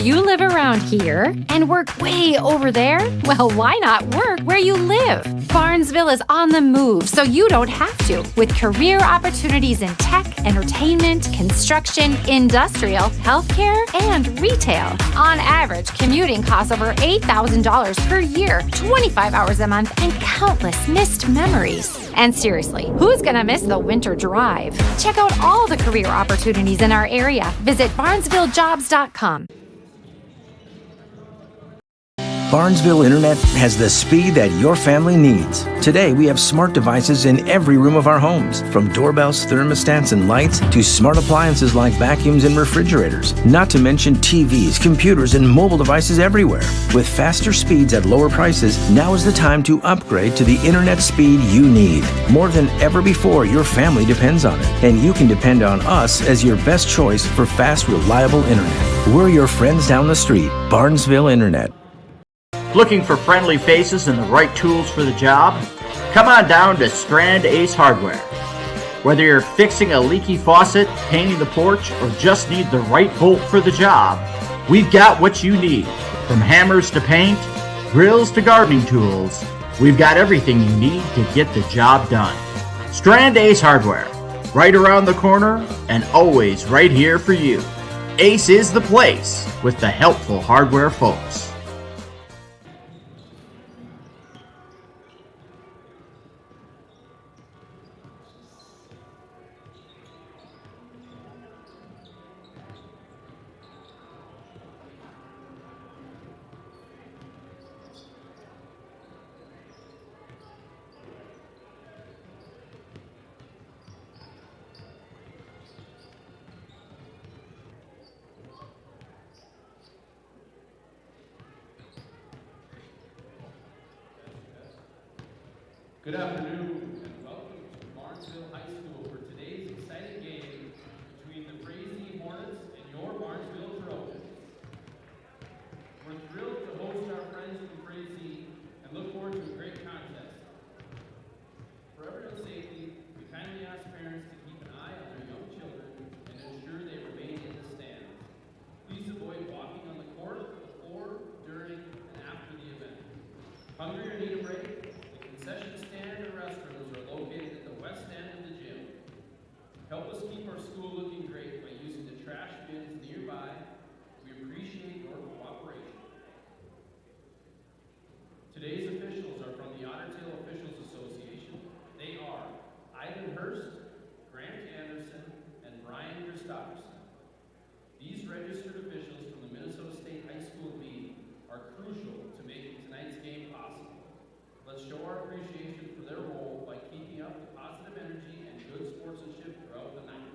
If you live around here and work way over there, well, why not work where you live? Barnesville is on the move, so you don't have to, with career opportunities in tech, entertainment, construction, industrial, healthcare, and retail. On average, commuting costs over $8,000 per year, 25 hours a month, and countless missed memories. And seriously, who's gonna miss the winter drive? Check out all the career opportunities in our area. Visit barnesvilljobs.com. Barnesville Internet has the speed that your family needs. Today, we have smart devices in every room of our homes, from doorbells, thermostats, and lights to smart appliances like vacuums and refrigerators, not to mention TVs, computers, and mobile devices everywhere. With faster speeds at lower prices, now is the time to upgrade to the internet speed you need. More than ever before, your family depends on it, and you can depend on us as your best choice for fast, reliable internet. We're your friends down the street, Barnesville Internet. Looking for friendly faces and the right tools for the job? Come on down to Strand Ace Hardware. Whether you're fixing a leaky faucet, painting the porch, or just need the right bolt for the job, we've got what you need. From hammers to paint, drills to gardening tools, we've got everything you need to get the job done. Strand Ace Hardware, right around the corner and always right here for you. Ace is the place with the helpful hardware folks. Good afternoon and welcome to Barnesville High School for today's exciting game between the Frazee Hornets and your Barnesville Trojans. We're thrilled to host our friends from Frazee and look forward to a great contest. For everyone's safety, we kindly ask parents to keep an eye on their young children and ensure they remain in the stands. Please avoid walking on the court before, during, and after the event. Hungry or need a break? Concession stand and restrooms are located at the west end of the gym. Help us keep our school looking great by using the trash bins nearby. We appreciate your cooperation. Today's officials are from the Otter Tail Officials Association. They are Ivan Hurst, Grant Anderson, and Brian Christopherson. These registered officials from the Minnesota State High School League are crucial to making tonight's game possible. Let's show our appreciation for their role by keeping up the positive energy and good sportsmanship throughout the night.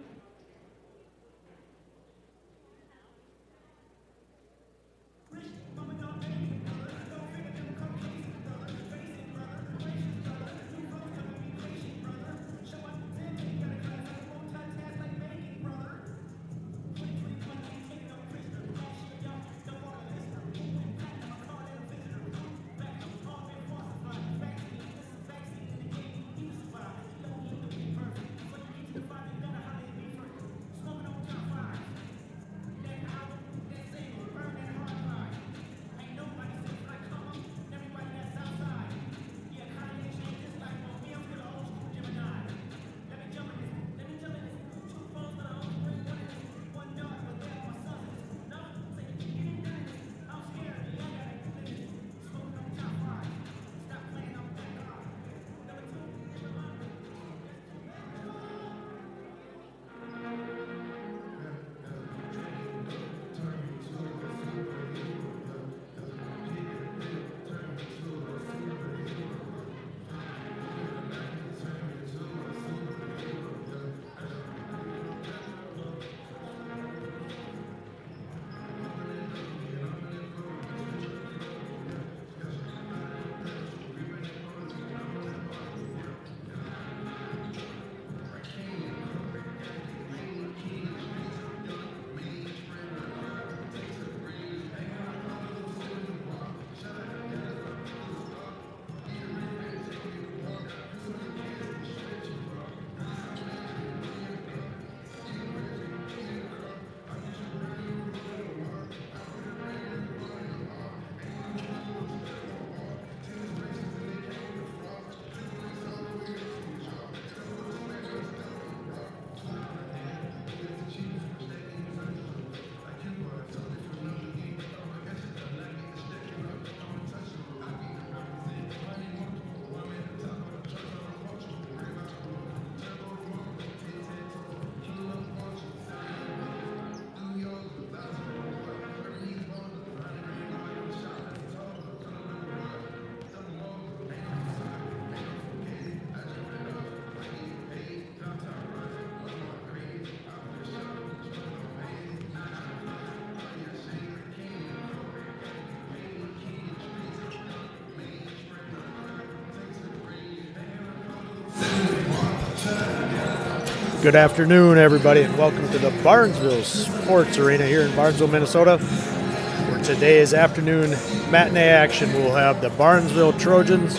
Good afternoon, everybody, and welcome to the Barnesville Sports Arena here in Barnesville, Minnesota. For today's afternoon matinee action, we'll have the Barnesville Trojans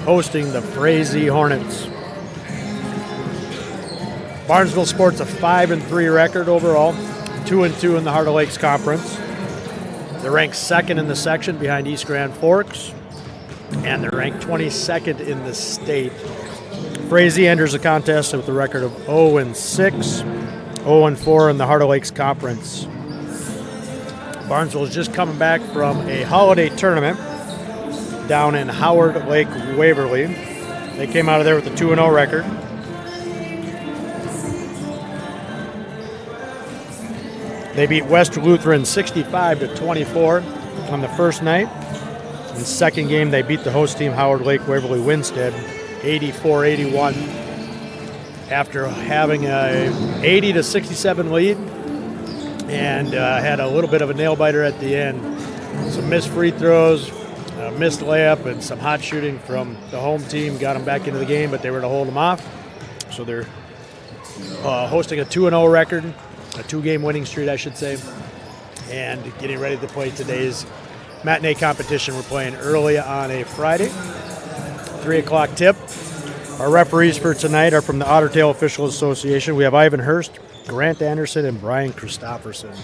hosting the Frazee Hornets. Barnesville sports a 5-3 record overall, 2-2 in the Heart of Lakes Conference. They're ranked second in the section behind East Grand Forks, and they're ranked 22nd in the state. Frazee enters the contest with a record of 0-6, 0-4 in the Heart of Lakes Conference. Barnesville is just coming back from a holiday tournament down in Howard Lake, Waverly. They came out of there with a 2-0 record. They beat West Lutheran 65-24 on the first night. In the second game, they beat the host team, Howard Lake Waverly Winstead, 84-81. After having a 80-67 lead and had a little bit of a nail-biter at the end. Some missed free throws, missed layup, and some hot shooting from the home team got them back into the game, but they were to hold them off. So they're hosting a 2-0 record, a 2-game winning streak, I should say, and getting ready to play today's matinee competition. We're playing early on a Friday, 3 o'clock tip. Our referees for tonight are from the Otter Tail Official Association. We have Ivan Hurst, Grant Anderson, and Brian Christofferson.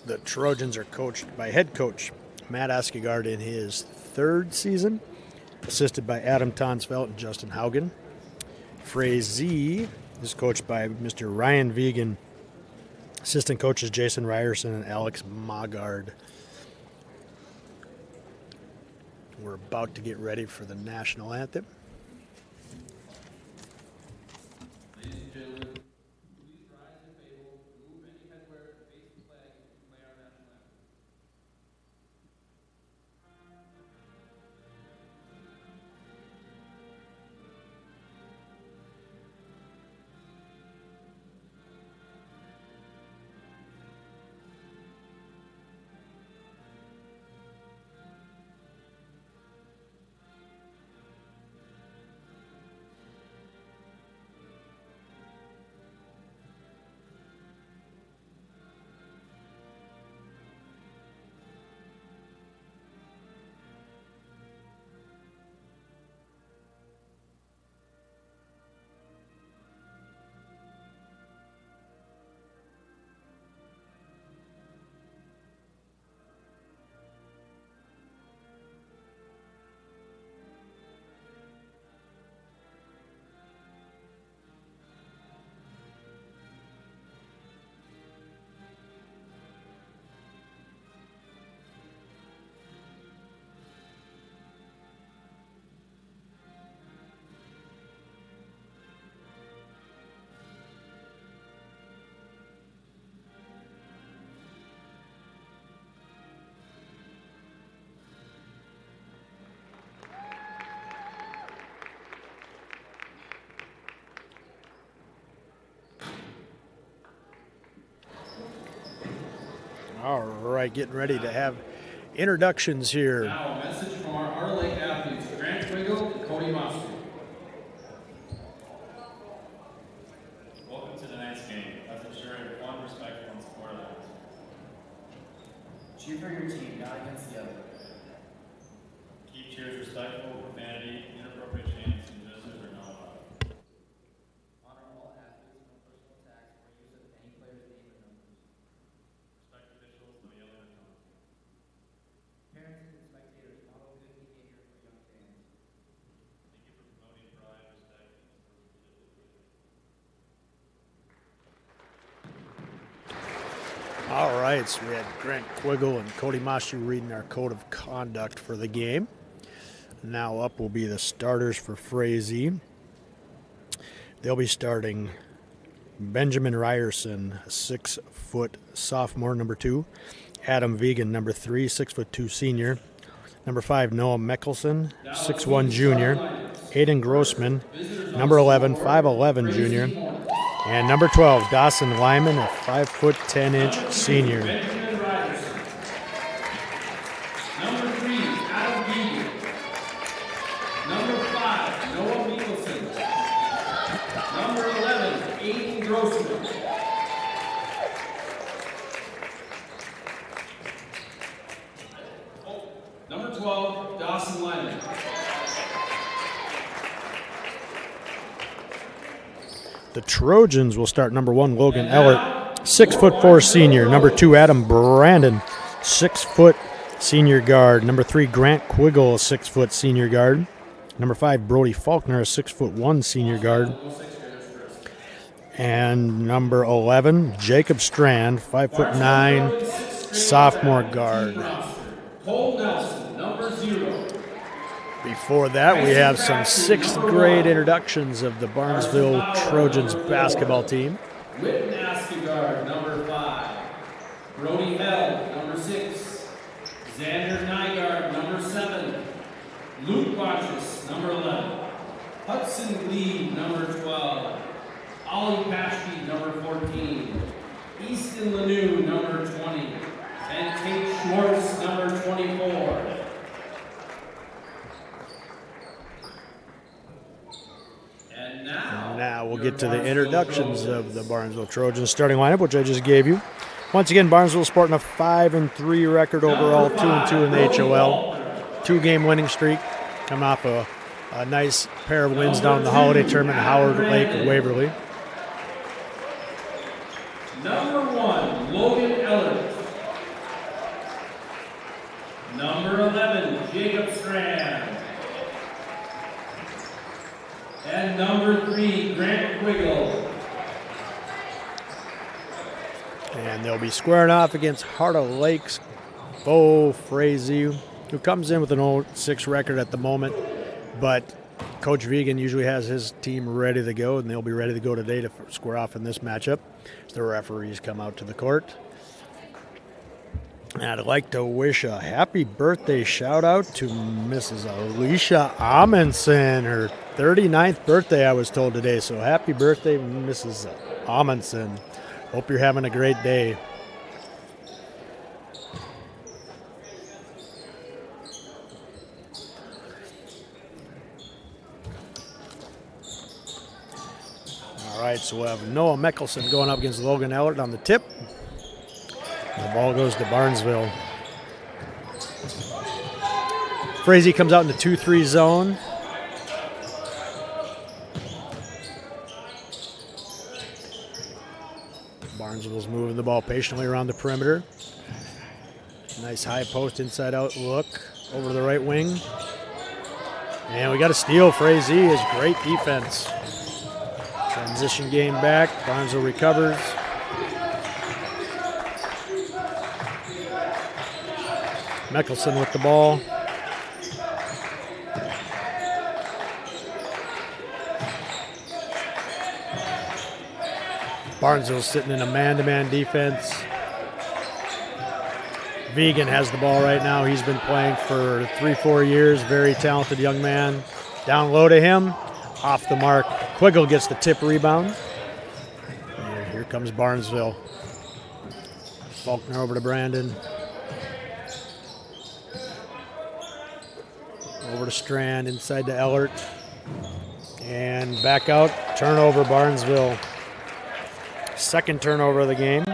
The Trojans are coached by head coach Matt Askegard in his third season, assisted by Adam Tonsfeld and Justin Haugen. Frazee is coached by Mr. Ryan Vegan. Assistant coaches Jason Ryerson and Alex Maggard. We're about to get ready for the national anthem. All right, getting ready to have introductions here. Now, a message from our Heart of Lake athletes, Grant Twiggle and Cody Monster. Welcome to tonight's game. Let's ensure everyone respectful and support others. Cheer for your team, not against the other. Keep cheers respectful, profanity, inappropriate chants, and gestures are not allowed. Honor all athletes, no personal attacks or use of any player's name or numbers. Respect officials, no yelling or taunting. Parents and spectators model good behavior for young fans. Thank you for promoting pride, respect, and sportsmanship. All right, so we had Grant Quiggle and Cody Mashu reading our code of conduct for the game. Now up will be the starters for Frazee. They'll be starting Benjamin Ryerson, 6-foot sophomore, number 2. Adam Vegan, number 3, 6'2" senior. Number 5, Noah Mickelson, 6'1 junior. Aiden Grossman, number 11, 5'11 junior. And number 12, Dawson Lyman, a 5'10" senior. Number 3, Adam Beebe. Number 5, Noah Mickelson. Number 11, Aiden Grossman. Number 12, Dawson Lyman. The Trojans will start number 1, Logan Ellert, 6'4" senior. Number 2, Adam Brandon, 6 foot senior guard. Number 3, Grant Quiggle, a 6 foot senior guard. Number 5, Brody Faulkner, a 6'1" senior guard. And number 11, Jacob Strand, 5'9", sophomore guard. Cole Nelson, number 0. Before that, we have some 6th grade introductions of the Barnesville Trojans basketball team. Whit Askegaard, number 5. Brody Held, number 6. Xander Nygaard, number 7. Luke Botchus, number 11. Hudson Lee, number 12. Ollie Paschke, number 14. Easton Lanou, number 20. And Tate Schwartz, number 24. And Now we'll get to the introductions of the Barnesville Trojans starting lineup, which I just gave you. Once again, Barnesville sporting a 5-3 record overall, 2-2 in the HOL. 2-game winning streak, coming off a nice pair of wins down in the holiday tournament in Howard Lake, Waverly. Number 1, Logan Ellert. Number 11, Jacob Strand. And number 3, Grant Quiggle. And they'll be squaring off against Heart of Lakes, Bo Frazee, who comes in with an 0-6 record at the moment. But Coach Vegan usually has his team ready to go, and they'll be ready to go today to square off in this matchup as the referees come out to the court. And I'd like to wish a happy birthday shout out to Mrs. Alicia Amundsen, her 39th birthday, I was told today. So happy birthday, Mrs. Amundsen. Hope you're having a great day. All right, so we'll have Noah Mickelson going up against Logan Ellert on the tip. The ball goes to Barnesville. Frazee comes out in the 2-3 zone. Barnesville's moving the ball patiently around the perimeter. Nice high post inside out look over to the right wing. And we got a steal. Frazee is great defense. Transition game back. Barnesville recovers. Mickelson with the ball. Barnesville sitting in a man-to-man defense. Vegan has the ball right now. He's been playing for 3-4 years. Very talented young man. Down low to him. Off the mark. Quiggle gets the tip rebound. And here comes Barnesville. Faulkner over to Brandon. Over to Strand, inside to Ellert. And back out. Turnover, Barnesville. Second turnover of the game.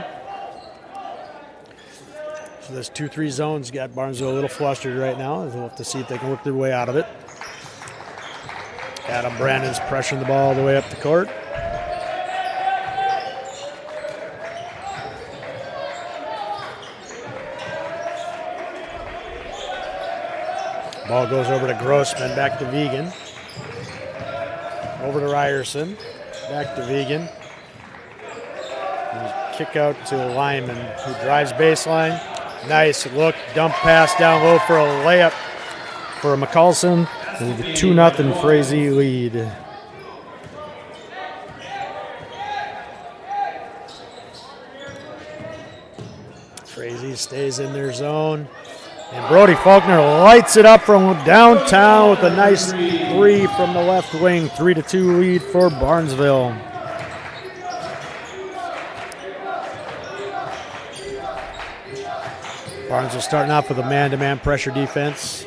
So this 2-3 zone's got Barnesville a little flustered right now. We'll have to see if they can work their way out of it. Adam Brandon's pressuring the ball all the way up the court. Ball goes over to Grossman, back to Vegan. Over to Ryerson, back to Vegan. Kick out to Lyman, who drives baseline. Nice look, dump pass down low for a layup for McCallson. With a 2-0 Frazee lead. Frazee stays in their zone. And Brody Faulkner lights it up from downtown with a nice three from the left wing. 3-2 lead for Barnesville. Barnesville starting off with a man-to-man pressure defense.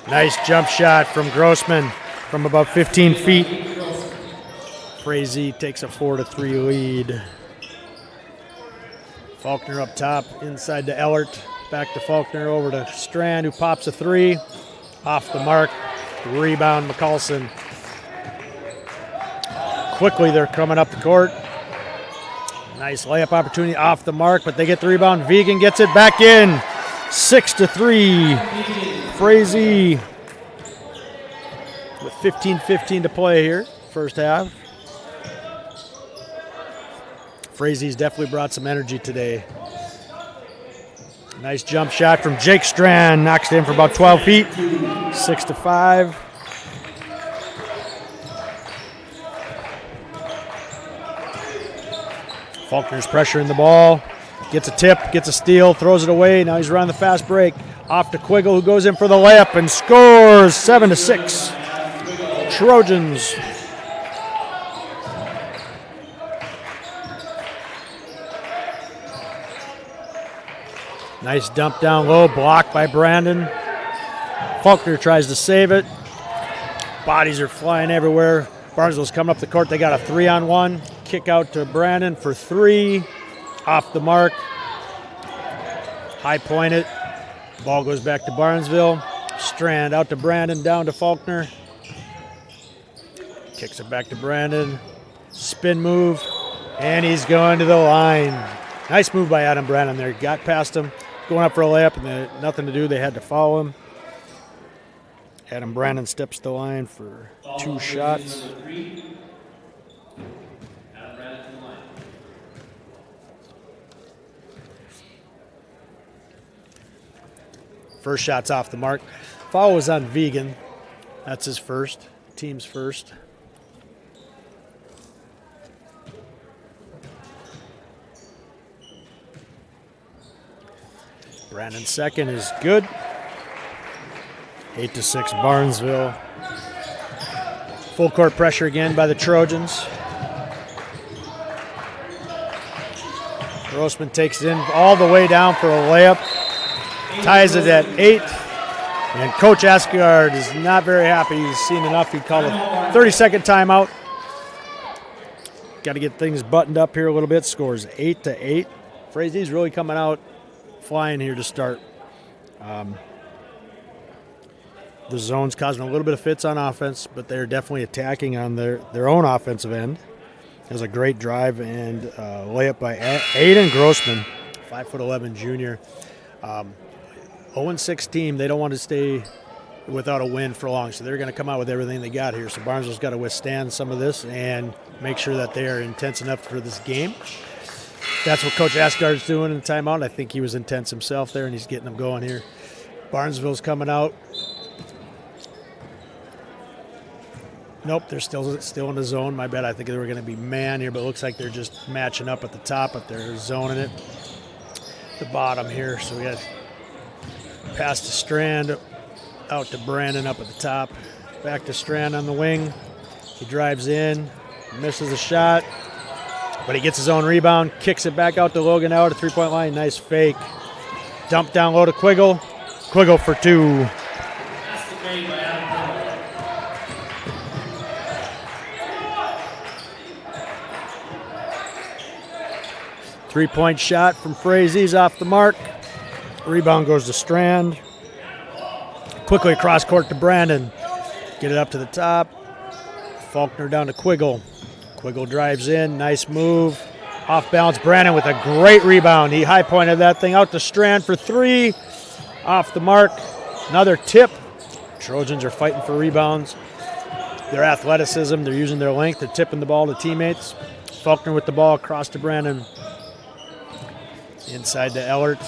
Nice jump shot from Grossman from about 15 feet. Frazee takes a 4-3 lead. Faulkner up top, inside to Ellert. Back to Faulkner, over to Strand, who pops a three. Off the mark. Rebound, McCulson. Quickly, they're coming up the court. Nice layup opportunity off the mark, but they get the rebound. Vegan gets it back in. 6-3. Frazee with 15:15 to play here, first half. Frazee's definitely brought some energy today. Nice jump shot from Jake Strand. Knocks it in for about 12 feet. 6-5. Faulkner's pressuring the ball. Gets a tip, gets a steal, throws it away. Now he's running the fast break. Off to Quiggle, who goes in for the layup and scores. 7-6. Trojans. Nice dump down low, blocked by Brandon. Faulkner tries to save it. Bodies are flying everywhere. Barnesville's coming up the court. They got a 3-on-1. Kick out to Brandon for three. Off the mark. High point it. Ball goes back to Barnesville. Strand out to Brandon, down to Faulkner. Kicks it back to Brandon. Spin move. And he's going to the line. Nice move by Adam Brandon there. Got past him. Going up for a layup, and they had nothing to do. They had to follow him. Adam Brandon steps the line for two shots. First shot's off the mark. Foul was on Vegan. That's his first. Team's first. Brandon's second is good. 8-6 Barnesville. Full court pressure again by the Trojans. Grossman takes it in all the way down for a layup. Ties it at 8. And Coach Asgard is not very happy. He's seen enough. He called a 30-second timeout. Got to get things buttoned up here a little bit. Scores 8-8. Frazee's really coming out flying here to start. The zone's causing a little bit of fits on offense, but they're definitely attacking on their own offensive end. There's a great drive and layup by Aiden Grossman, 5'11" junior. 0-6 team, they don't want to stay without a win for long, so they're going to come out with everything they got here. So Barnesville's got to withstand some of this and make sure that they are intense enough for this game. That's what Coach Asgard's doing in the timeout. I think he was intense himself there, and he's getting them going here. Barnesville's coming out. Nope, they're still in the zone. My bad. I think they were going to be man here, but it looks like they're just matching up at the top, but they're zoning it. The bottom here, so we got pass to Strand, out to Brandon up at the top. Back to Strand on the wing. He drives in, misses a shot, but he gets his own rebound, kicks it back out to Logan out at three-point line. Nice fake. Dump down low to Quiggle. Quiggle for two. Three-point shot from Frazee's off the mark. Rebound goes to Strand. Quickly across court to Brandon. Get it up to the top. Faulkner down to Quiggle. Quiggle drives in. Nice move. Off balance. Brandon with a great rebound. He high-pointed that thing out to Strand for three. Off the mark. Another tip. Trojans are fighting for rebounds. Their athleticism, they're using their length. They're tipping the ball to teammates. Faulkner with the ball across to Brandon. Inside to Ellert.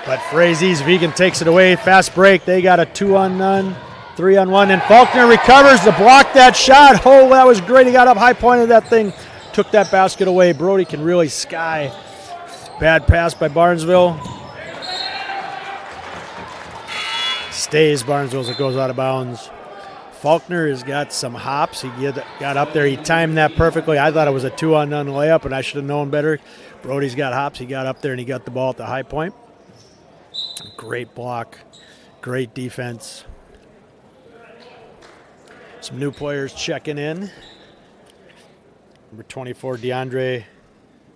But Frazee's Vegan takes it away. Fast break. They got a 2-on-none, 3-on-1, and Faulkner recovers to block that shot. Oh, that was great. He got up high, pointed that thing took that basket away. Brody can really sky. Bad pass by Barnesville. Stays Barnesville as it goes out of bounds. Faulkner has got some hops. He got up there. He timed that perfectly. I thought it was a 2-on-none layup, and I should have known better. Brody's got hops. He got up there, and he got the ball at the high point. Great block. Great defense. Some new players checking in. Number 24, DeAndre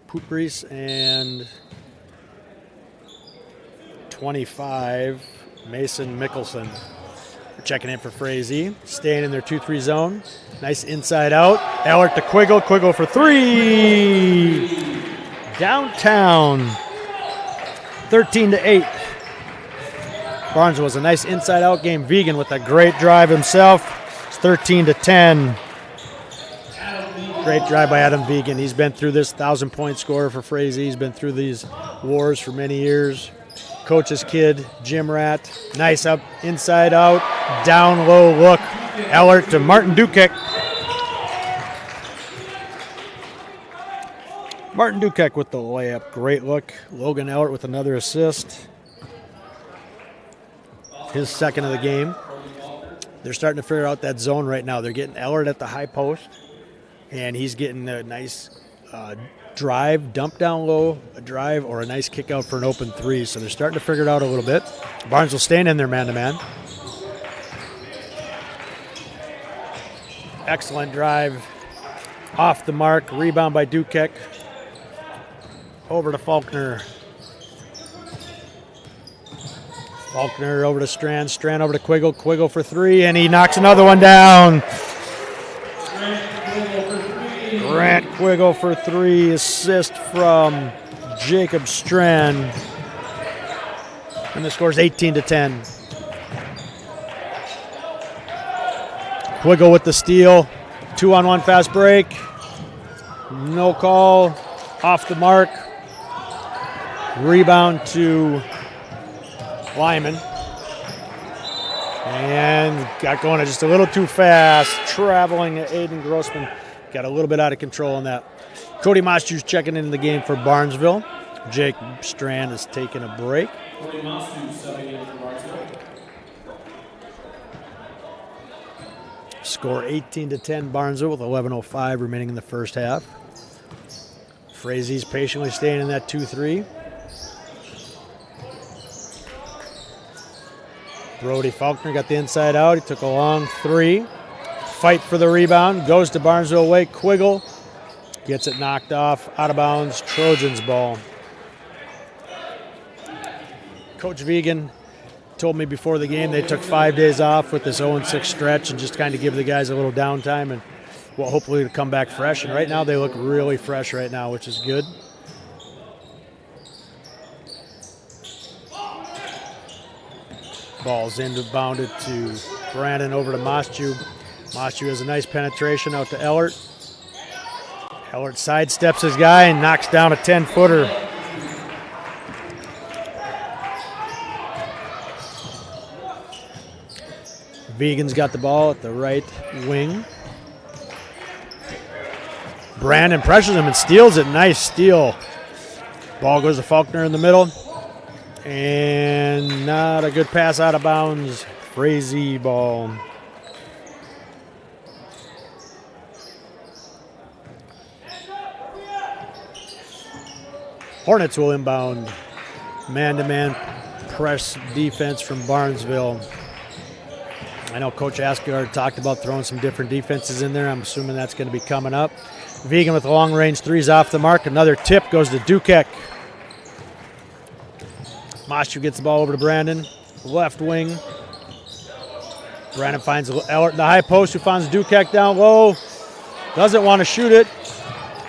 Poupris, and 25, Mason Mickelson. We're checking in for Frazee. Staying in their 2-3 zone. Nice inside out. Ellert to Quiggle. Quiggle for 3. Downtown. 13-8. Barnesville was a nice inside out game. Vegan with a great drive himself. It's 13-10. Great drive by Adam Vegan. He's been through this 1,000-point scorer for Frazee. He's been through these wars for many years. Coach's kid, Jim Rat. Nice up, inside out, down low look. Ellert to Martin Dukek. Martin Dukek with the layup. Great look. Logan Ellert with another assist. His second of the game. They're starting to figure out that zone right now. They're getting Ellert at the high post, and he's getting a nice drive, dump down low, a drive, or a nice kick out for an open 3. So they're starting to figure it out a little bit. Barnesville staying in there man-to-man. Excellent drive. Off the mark. Rebound by Dukek. Over to Faulkner. Faulkner over to Strand. Strand over to Quiggle. Quiggle for 3, and he knocks another one down. Grant Quiggle for 3, assist from Jacob Strand. And the score's 18-10. Quiggle with the steal. 2-on-1 fast break. No call. Off the mark. Rebound to Lyman. And got going just a little too fast. Traveling Aiden Grossman. Got a little bit out of control on that. Cody Mostu's checking into the game for Barnesville. Jake Strand is taking a break. Cody Mostu subbing in for Barnesville. Score 18-10 Barnesville with 11:05 remaining in the first half. Frazee's patiently staying in that 2-3. Brody Faulkner got the inside out. He took a long 3. Fight for the rebound. Goes to Barnesville away. Quiggle gets it knocked off. Out of bounds. Trojans ball. Coach Vegan told me before the game they took 5 days off with this 0-6 stretch and just kind of give the guys a little downtime and hopefully to come back fresh. And right now they look really fresh right now, which is good. Ball's inbounded to Brandon over to Mostu. Mostu has a nice penetration out to Ellert. Ellert sidesteps his guy and knocks down a 10-footer. Vegan's got the ball at the right wing. Brandon pressures him and steals it. Nice steal. Ball goes to Faulkner in the middle. And not a good pass out of bounds. Frazee ball. Hornets will inbound. Man-to-man press defense from Barnesville. I know Coach Asgard talked about throwing some different defenses in there. I'm assuming that's going to be coming up. Vegan with long-range 3s off the mark. Another tip goes to Dukek. Mostu gets the ball over to Brandon. Left wing. Brandon finds Ellert in the high post, who finds Dukek down low. Doesn't want to shoot it.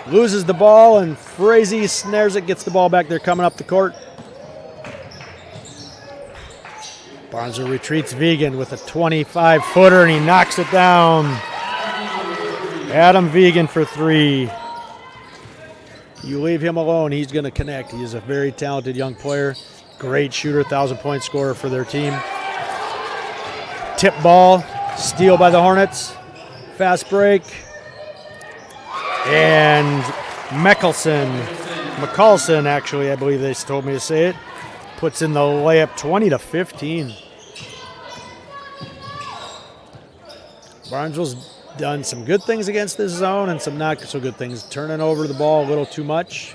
Loses the ball, and Frazee snares it, gets the ball back there coming up the court. Barnesville retreats Vegan with a 25-footer, and he knocks it down. Adam Vegan for 3. You leave him alone, he's going to connect. He is a very talented young player. Great shooter, 1,000-point scorer for their team. Tip ball, steal by the Hornets. Fast break. And McCallson, actually, I believe they told me to say it, puts in the layup 20-15. Barnesville's done some good things against this zone and some not so good things. Turning over the ball a little too much.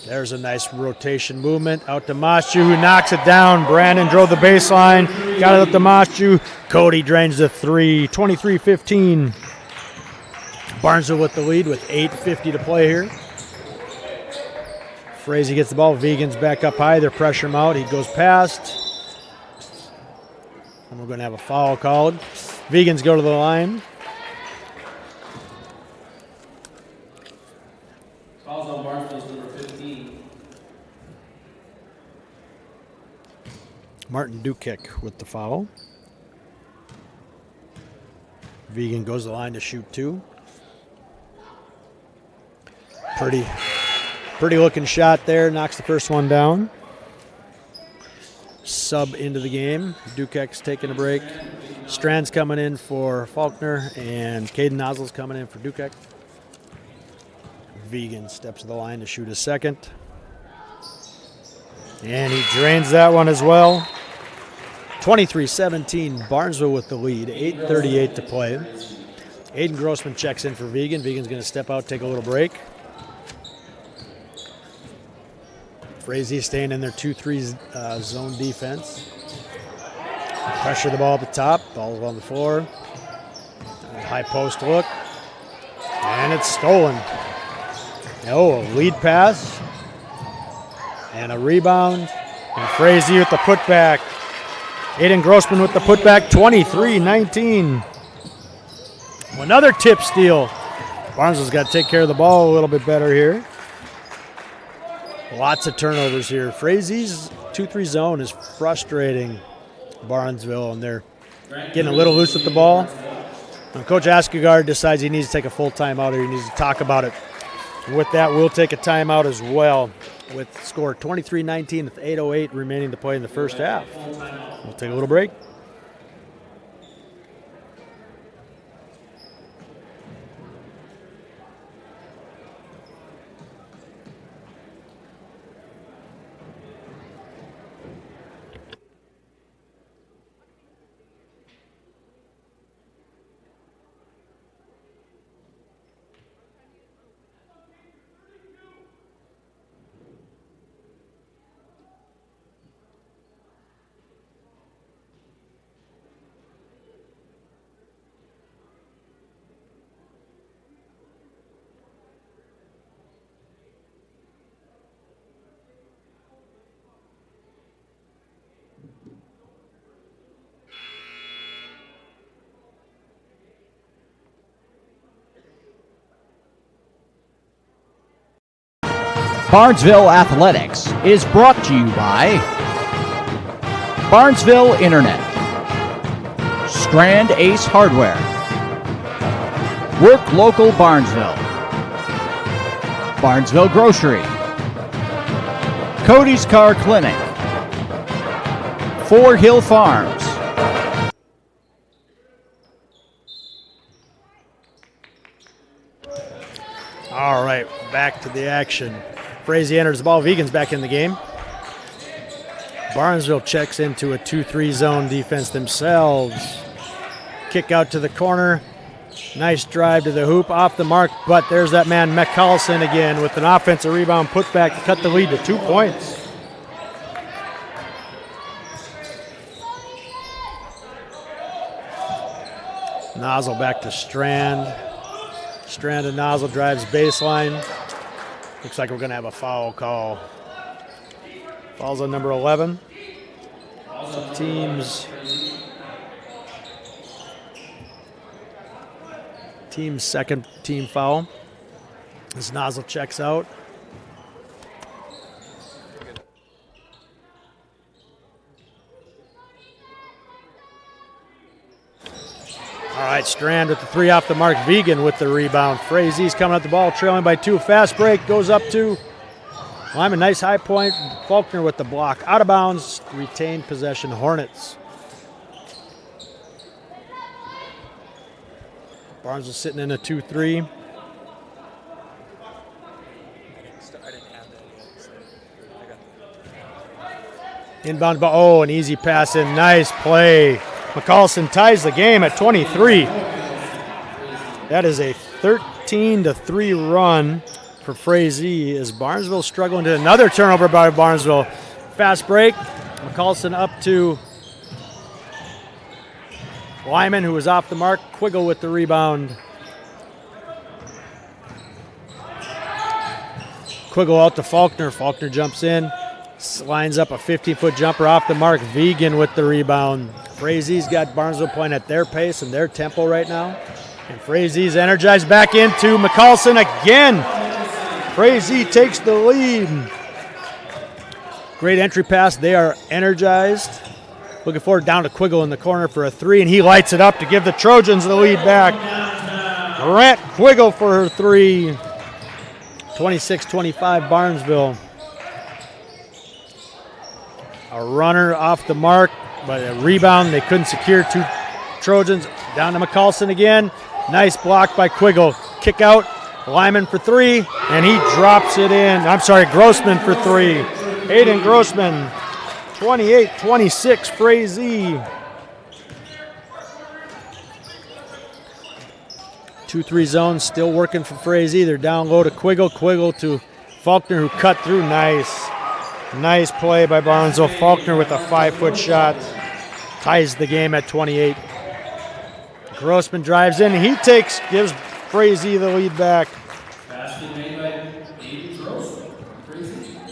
There's a nice rotation movement. Out to Masju, who knocks it down. Brandon drove the baseline. Got it up to Masju. Cody drains the three. 23-15. Barnesville with the lead with 8:50 to play here. Frazee gets the ball. Vegan's back up high. They're pressure him out. He goes past. And we're going to have a foul called. Vegans go to the line. Fouls on Barnesville's number 15. Martin Dukic with the foul. Vegan goes to the line to shoot 2. Pretty looking shot there. Knocks the first one down. Sub into the game. Dukek's taking a break. Strand's coming in for Faulkner, and Caden Nozzle's coming in for Dukek. Vegan steps to the line to shoot a second. And he drains that one as well. 23-17, Barnesville with the lead. 8:38 to play. Aiden Grossman checks in for Vegan. Vegan's going to step out, take a little break. Frazee staying in their 2-3 zone defense. Pressure the ball at the top. Ball's on the floor. High post look. And it's stolen. Oh, a lead pass. And a rebound. And Frazee with the putback. Aiden Grossman with the putback. 23-19. Another tip steal. Barnesville's got to take care of the ball a little bit better here. Lots of turnovers here. Frazee's 2-3 zone is frustrating Barnesville, and they're getting a little loose with the ball. When Coach Askegard decides he needs to take a full timeout or he needs to talk about it. With that, we'll take a timeout as well. With score 23-19 with 8:08 remaining to play in the first half. We'll take a little break. Barnesville Athletics is brought to you by Barnesville Internet, Strand Ace Hardware, Work Local Barnesville, Barnesville Grocery, Cody's Car Clinic, 4 Hill Farms. All right, back to the action. Frazee enters the ball. Vegan's back in the game. Barnesville checks into a 2-3 zone defense themselves. Kick out to the corner. Nice drive to the hoop. Off the mark, but there's that man McCallson again with an offensive rebound putback to cut the lead to 2 points. Nozzle back to Strand. Strand and Nozzle drives baseline. Looks like we're going to have a foul call. Foul's on number 11. So team's second team foul. As Nozzle checks out. All right, Strand with the 3 off the mark. Vegan with the rebound. Frazee's coming at the ball, trailing by 2. Fast break, goes up to Lyman. Nice high point. Faulkner with the block. Out of bounds, retained possession, Hornets. Barnesville sitting in a 2-3. Inbound ball. Oh, an easy pass in. Nice play. McCallison ties the game at 23. That is a 13-3 run for Frazee as Barnesville struggling to another turnover by Barnesville. Fast break. McCallison up to Lyman, who was off the mark. Quiggle with the rebound. Quiggle out to Faulkner. Faulkner jumps in. Lines up a 15-foot jumper off the mark. Vegan with the rebound. Frazee's got Barnesville playing at their pace and their tempo right now. And Frazee's energized back into McCallison again. Frazee takes the lead. Great entry pass. They are energized. Looking forward down to Quiggle in the corner for a three, and he lights it up to give the Trojans the lead back. Grant Quiggle for her three. 26-25 Barnesville. A runner off the mark, but a rebound they couldn't secure. Two Trojans down to McCallison again. Nice block by Quiggle. Kick out. Lyman for three, and he drops it in. I'm sorry, Grossman for three. Aiden Grossman, 28-26 Frazee. 2-3 zone still working for Frazee. They're down low to Quiggle. Quiggle to Faulkner, who cut through. Nice play by Barnesville. Faulkner with a 5-foot shot. Ties the game at 28. Grossman drives in. He gives Frazee the lead back.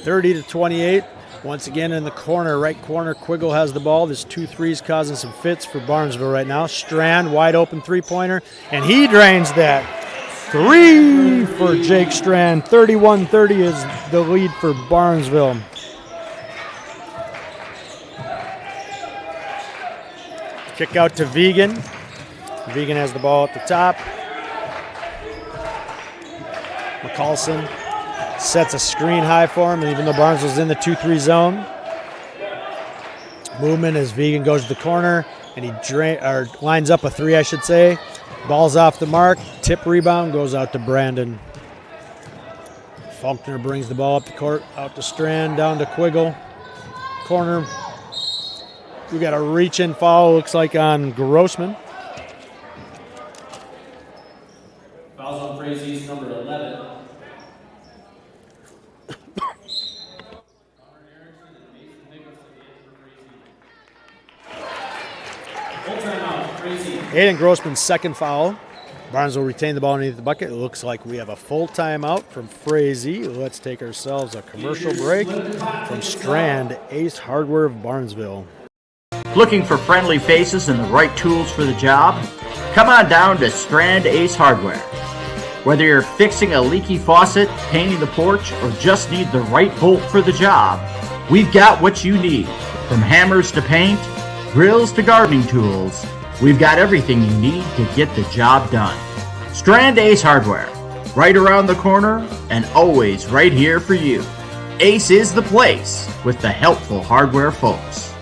30-28. Once again in the corner, right corner, Quiggle has the ball. There's 2 threes causing some fits for Barnesville right now. Strand, wide open three-pointer, and he drains that. 3 for Jake Strand. 31-30 is the lead for Barnesville. Kick out to Vegan. Vegan has the ball at the top. McCallison sets a screen high for him, and even though Barnesville's in the 2-3 zone. Movement as Vegan goes to the corner, and he lines up a three, I should say. Ball's off the mark. Tip rebound goes out to Brandon. Faulkner brings the ball up the court, out to Strand, down to Quiggle. Corner. We got a reach-in foul, looks like on Grossman. Fouls on Frazee's number 11. Aiden Grossman's second foul. Barnes will retain the ball underneath the bucket. It looks like we have a full timeout from Frazee. Let's take ourselves a commercial break from Strand Ace Hardware of Barnesville. Looking for friendly faces and the right tools for the job? Come on down to Strand Ace Hardware. Whether you're fixing a leaky faucet, painting the porch, or just need the right bolt for the job, we've got what you need. From hammers to paint, drills to gardening tools, we've got everything you need to get the job done. Strand Ace Hardware, right around the corner and always right here for you. Ace is the place with the helpful hardware folks.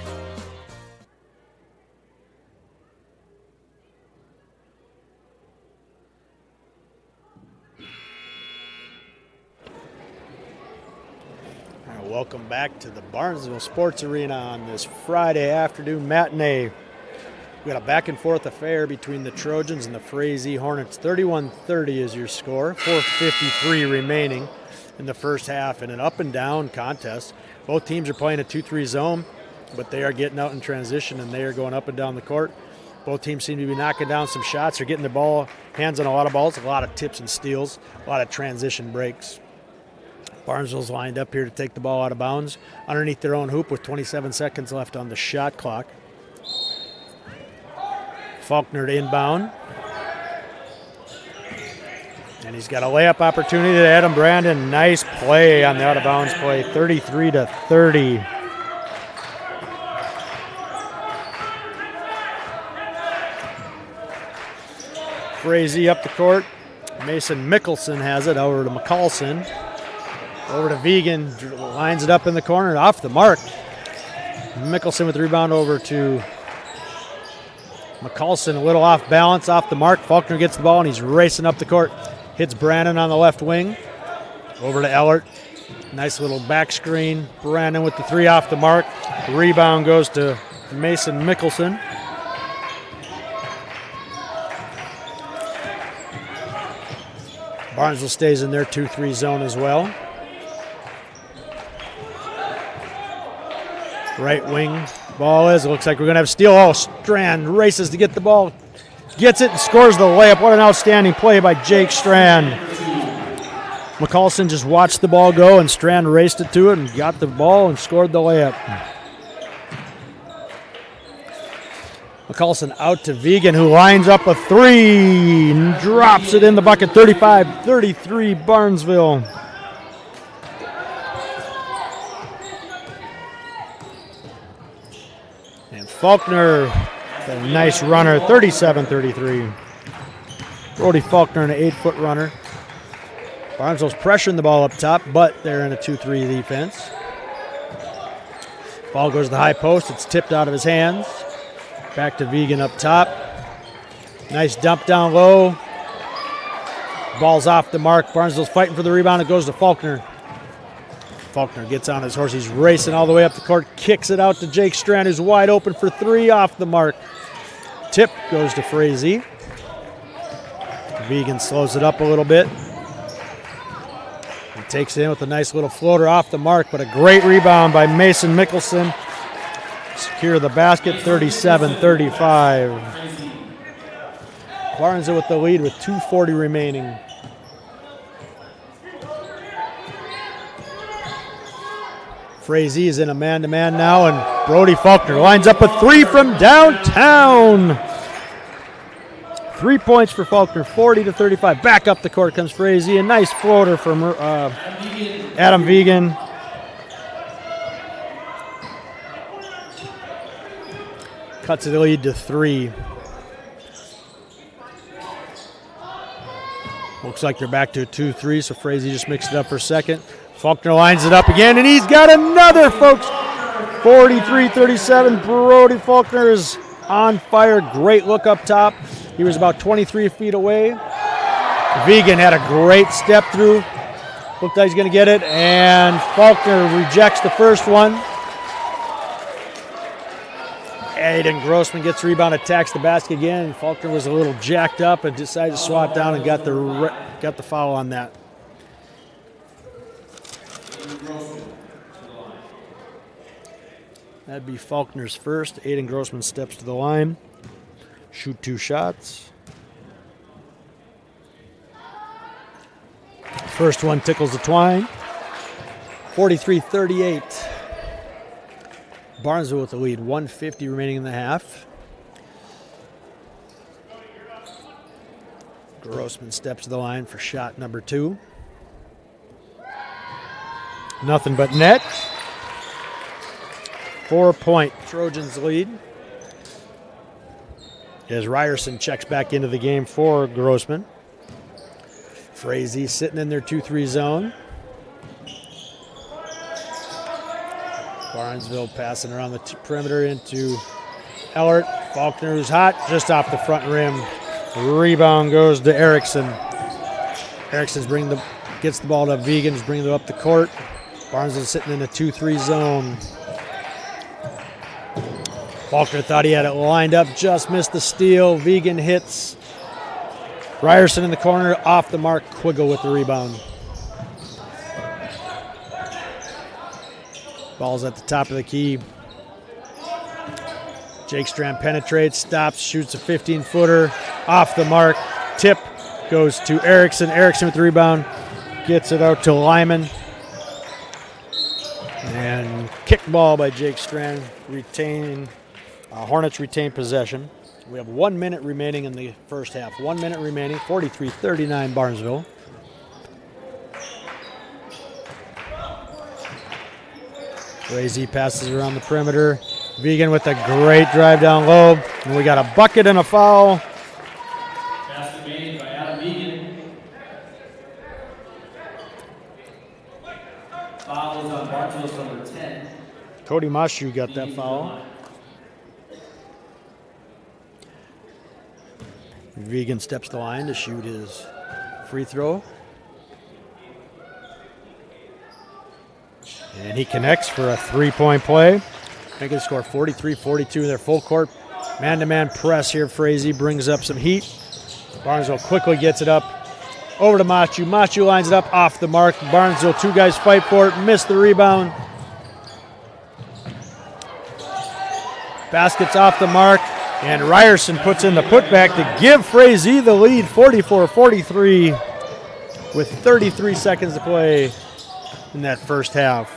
Welcome back to the Barnesville Sports Arena on this Friday afternoon matinee. We got a back-and-forth affair between the Trojans and the Frazee Hornets. 31-30 is your score. 4:53 remaining in the first half in an up-and-down contest. Both teams are playing a 2-3 zone, but they are getting out in transition, and they are going up and down the court. Both teams seem to be knocking down some shots. They're getting the ball, hands on a lot of balls, a lot of tips and steals, a lot of transition breaks. Barnesville's lined up here to take the ball out of bounds underneath their own hoop with 27 seconds left on the shot clock. Faulkner to inbound. And he's got a layup opportunity to Adam Brandon. Nice play on the out-of-bounds play, 33-30. Frazee up the court. Mason Mickelson has it over to McCallison. Over to Vegan, lines it up in the corner, off the mark. Mickelson with the rebound over to McCulson a little off balance, off the mark. Faulkner gets the ball, and he's racing up the court. Hits Brannon on the left wing. Over to Ellert. Nice little back screen. Brannon with the three off the mark. The rebound goes to Mason Mickelson. Barnesville stays in their 2-3 zone as well. Right wing ball is. It looks like we're going to have steal. Oh, Strand races to get the ball. Gets it and scores the layup. What an outstanding play by Jake Strand. McCulson just watched the ball go, and Strand raced it to it and got the ball and scored the layup. McCulson out to Vegan, who lines up a three and drops it in the bucket. 35-33 Barnesville. And Faulkner, a nice runner, 37-33. Brody Faulkner, an 8-foot runner. Barnesville's pressuring the ball up top, but they're in a 2-3 defense. Ball goes to the high post. It's tipped out of his hands. Back to Vegan up top. Nice dump down low. Ball's off the mark. Barnesville's fighting for the rebound. It goes to Faulkner. Faulkner gets on his horse. He's racing all the way up the court. Kicks it out to Jake Strand, who's wide open for three, off the mark. Tip goes to Frazee. Vegan slows it up a little bit. He takes it in with a nice little floater off the mark, but a great rebound by Mason Mickelson. Secure the basket, 37-35. Barnesville with the lead with 2:40 remaining. Frazee is in a man-to-man now, and Brody Faulkner lines up a three from downtown. 3 points for Faulkner, 40-35. Back up the court comes Frazee. A nice floater from Adam Vegan. Cuts the lead to three. Looks like they're back to a 2-3, so Frazee just mixed it up for a second. Faulkner lines it up again, and he's got another, folks. 43-37. Brody Faulkner is on fire. Great look up top. He was about 23 feet away. Vegan had a great step through. Looked like he's going to get it, and Faulkner rejects the first one. Aiden Grossman gets the rebound, attacks the basket again. Faulkner was a little jacked up and decided to swat down and got the foul on that. That'd be Faulkner's first. Aiden Grossman steps to the line. Shoot two shots. First one tickles the twine. 43-38. Barnesville with the lead, 150 remaining in the half. Grossman steps to the line for shot number two. Nothing but net. 4-point Trojans lead. As Ryerson checks back into the game for Grossman. Frazee sitting in their 2-3 zone. Barnesville passing around the perimeter into Ellert. Faulkner, who's hot, just off the front rim. Rebound goes to Erickson. Erickson's gets the ball to Vegan's, bringing it up the court. Barnesville sitting in a 2-3 zone. Faulkner thought he had it lined up, just missed the steal. Vegan hits. Ryerson in the corner, off the mark. Quiggle with the rebound. Ball's at the top of the key. Jake Strand penetrates, stops, shoots a 15-footer. Off the mark. Tip goes to Erickson. Erickson with the rebound. Gets it out to Lyman. And kick ball by Jake Strand. Hornets retain possession. We have 1 minute remaining in the first half. 1 minute remaining. 43-39 Barnesville. Frazee passes around the perimeter. Vegan with a great drive down low. And we got a bucket and a foul. Basket made by Adam Vegan. Foul is on Barnesville's number 10. Cody Mashu got that foul. Vegan steps the line to shoot his free throw. And he connects for a 3-point play. They can score 43-42 in their full court. Man-to-man press here. Frazee brings up some heat. Barnesville quickly gets it up. Over to Machu. Machu lines it up off the mark. Barnesville, 2 guys fight for it. Missed the rebound. Basket's off the mark. And Ryerson puts in the putback to give Frazee the lead, 44-43, with 33 seconds to play in that first half.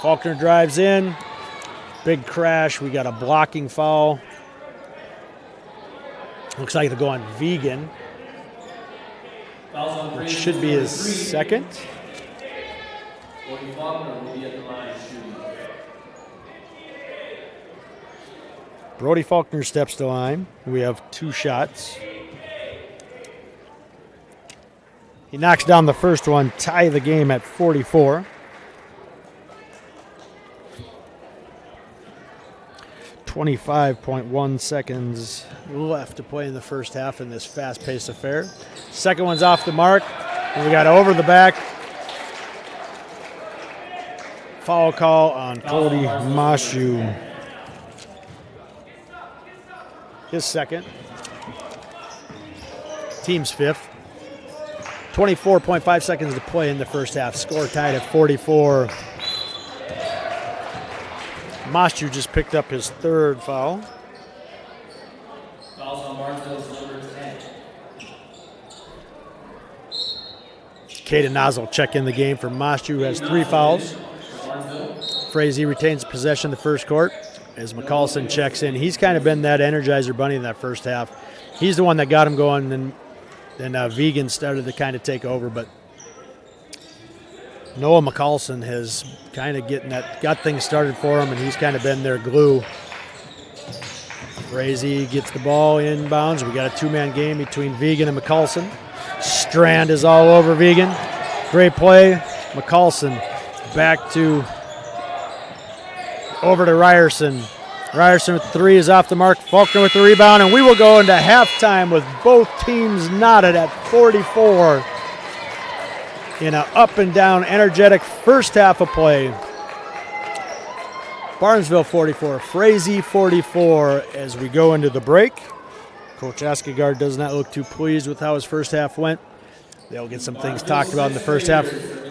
Faulkner drives in. Big crash. We got a blocking foul. Looks like they'll go on Vegan, which should be his second. Brody Faulkner steps to line. We have 2 shots. He knocks down the first one, tie the game at 44. 25.1 seconds left to play in the first half in this fast-paced affair. Second one's off the mark. And we got over the back. Foul call on Cody Mashu. His second. Team's 5th. 24.5 seconds to play in the first half. Score tied at 44. Mashu just picked up his 3rd foul. Fouls on Barnesville's number 10. Caden Nozzle check in the game for Mashu, who has 3 fouls. Frazee retains possession of the first court as McCallison checks in. He's kind of been that Energizer bunny in that first half. He's the one that got him going, and then Vegan started to kind of take over, but Noah McCallison has kind of got things started for him, and he's kind of been their glue. Frazee gets the ball inbounds. We got a 2-man game between Vegan and McCallison. Strand is all over Vegan. Great play. McCallison back to over to Ryerson. Ryerson with 3 is off the mark. Faulkner with the rebound, and we will go into halftime with both teams knotted at 44 in an up-and-down, energetic first half of play. Barnesville 44, Frazee 44 as we go into the break. Coach Askegaard does not look too pleased with how his first half went. They'll get some things talked about in the first half.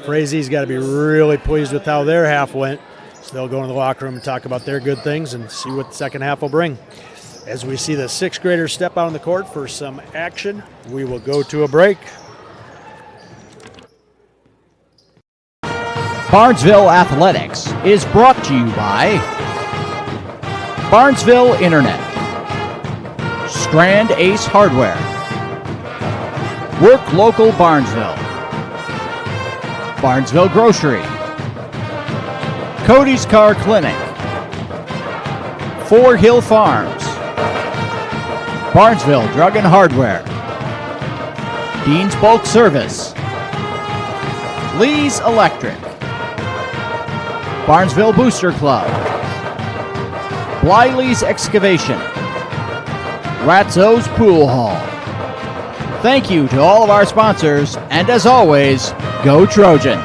Frazee's got to be really pleased with how their half went. So they'll go in the locker room and talk about their good things and see what the second half will bring. As we see the 6th graders step out on the court for some action, we will go to a break. Barnesville Athletics is brought to you by Barnesville Internet, Strand Ace Hardware, Work Local Barnesville, Barnesville Grocery, Cody's Car Clinic, 4 Hill Farms, Barnesville Drug and Hardware, Dean's Bulk Service, Lee's Electric, Barnesville Booster Club, Bliley's Excavation, Ratzo's Pool Hall. Thank you to all of our sponsors, and as always, go Trojans!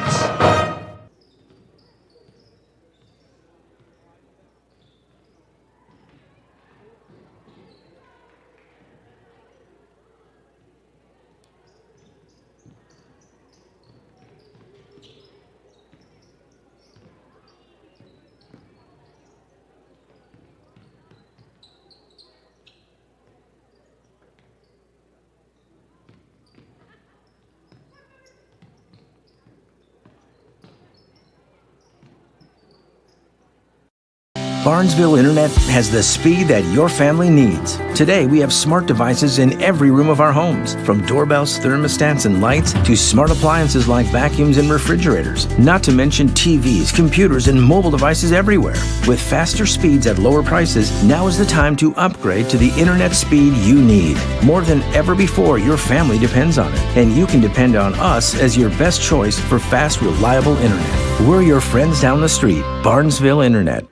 Barnesville Internet has the speed that your family needs. Today, we have smart devices in every room of our homes, from doorbells, thermostats, and lights to smart appliances like vacuums and refrigerators, not to mention TVs, computers, and mobile devices everywhere. With faster speeds at lower prices, now is the time to upgrade to the internet speed you need. More than ever before, your family depends on it, and you can depend on us as your best choice for fast, reliable internet. We're your friends down the street, Barnesville Internet.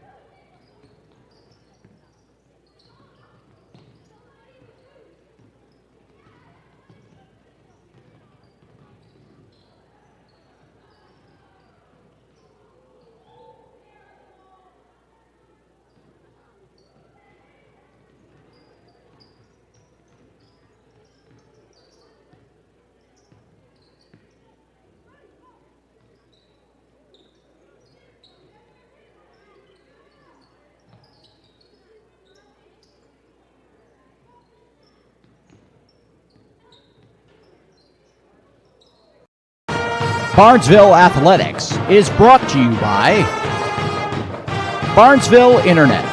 Barnesville Athletics is brought to you by Barnesville Internet,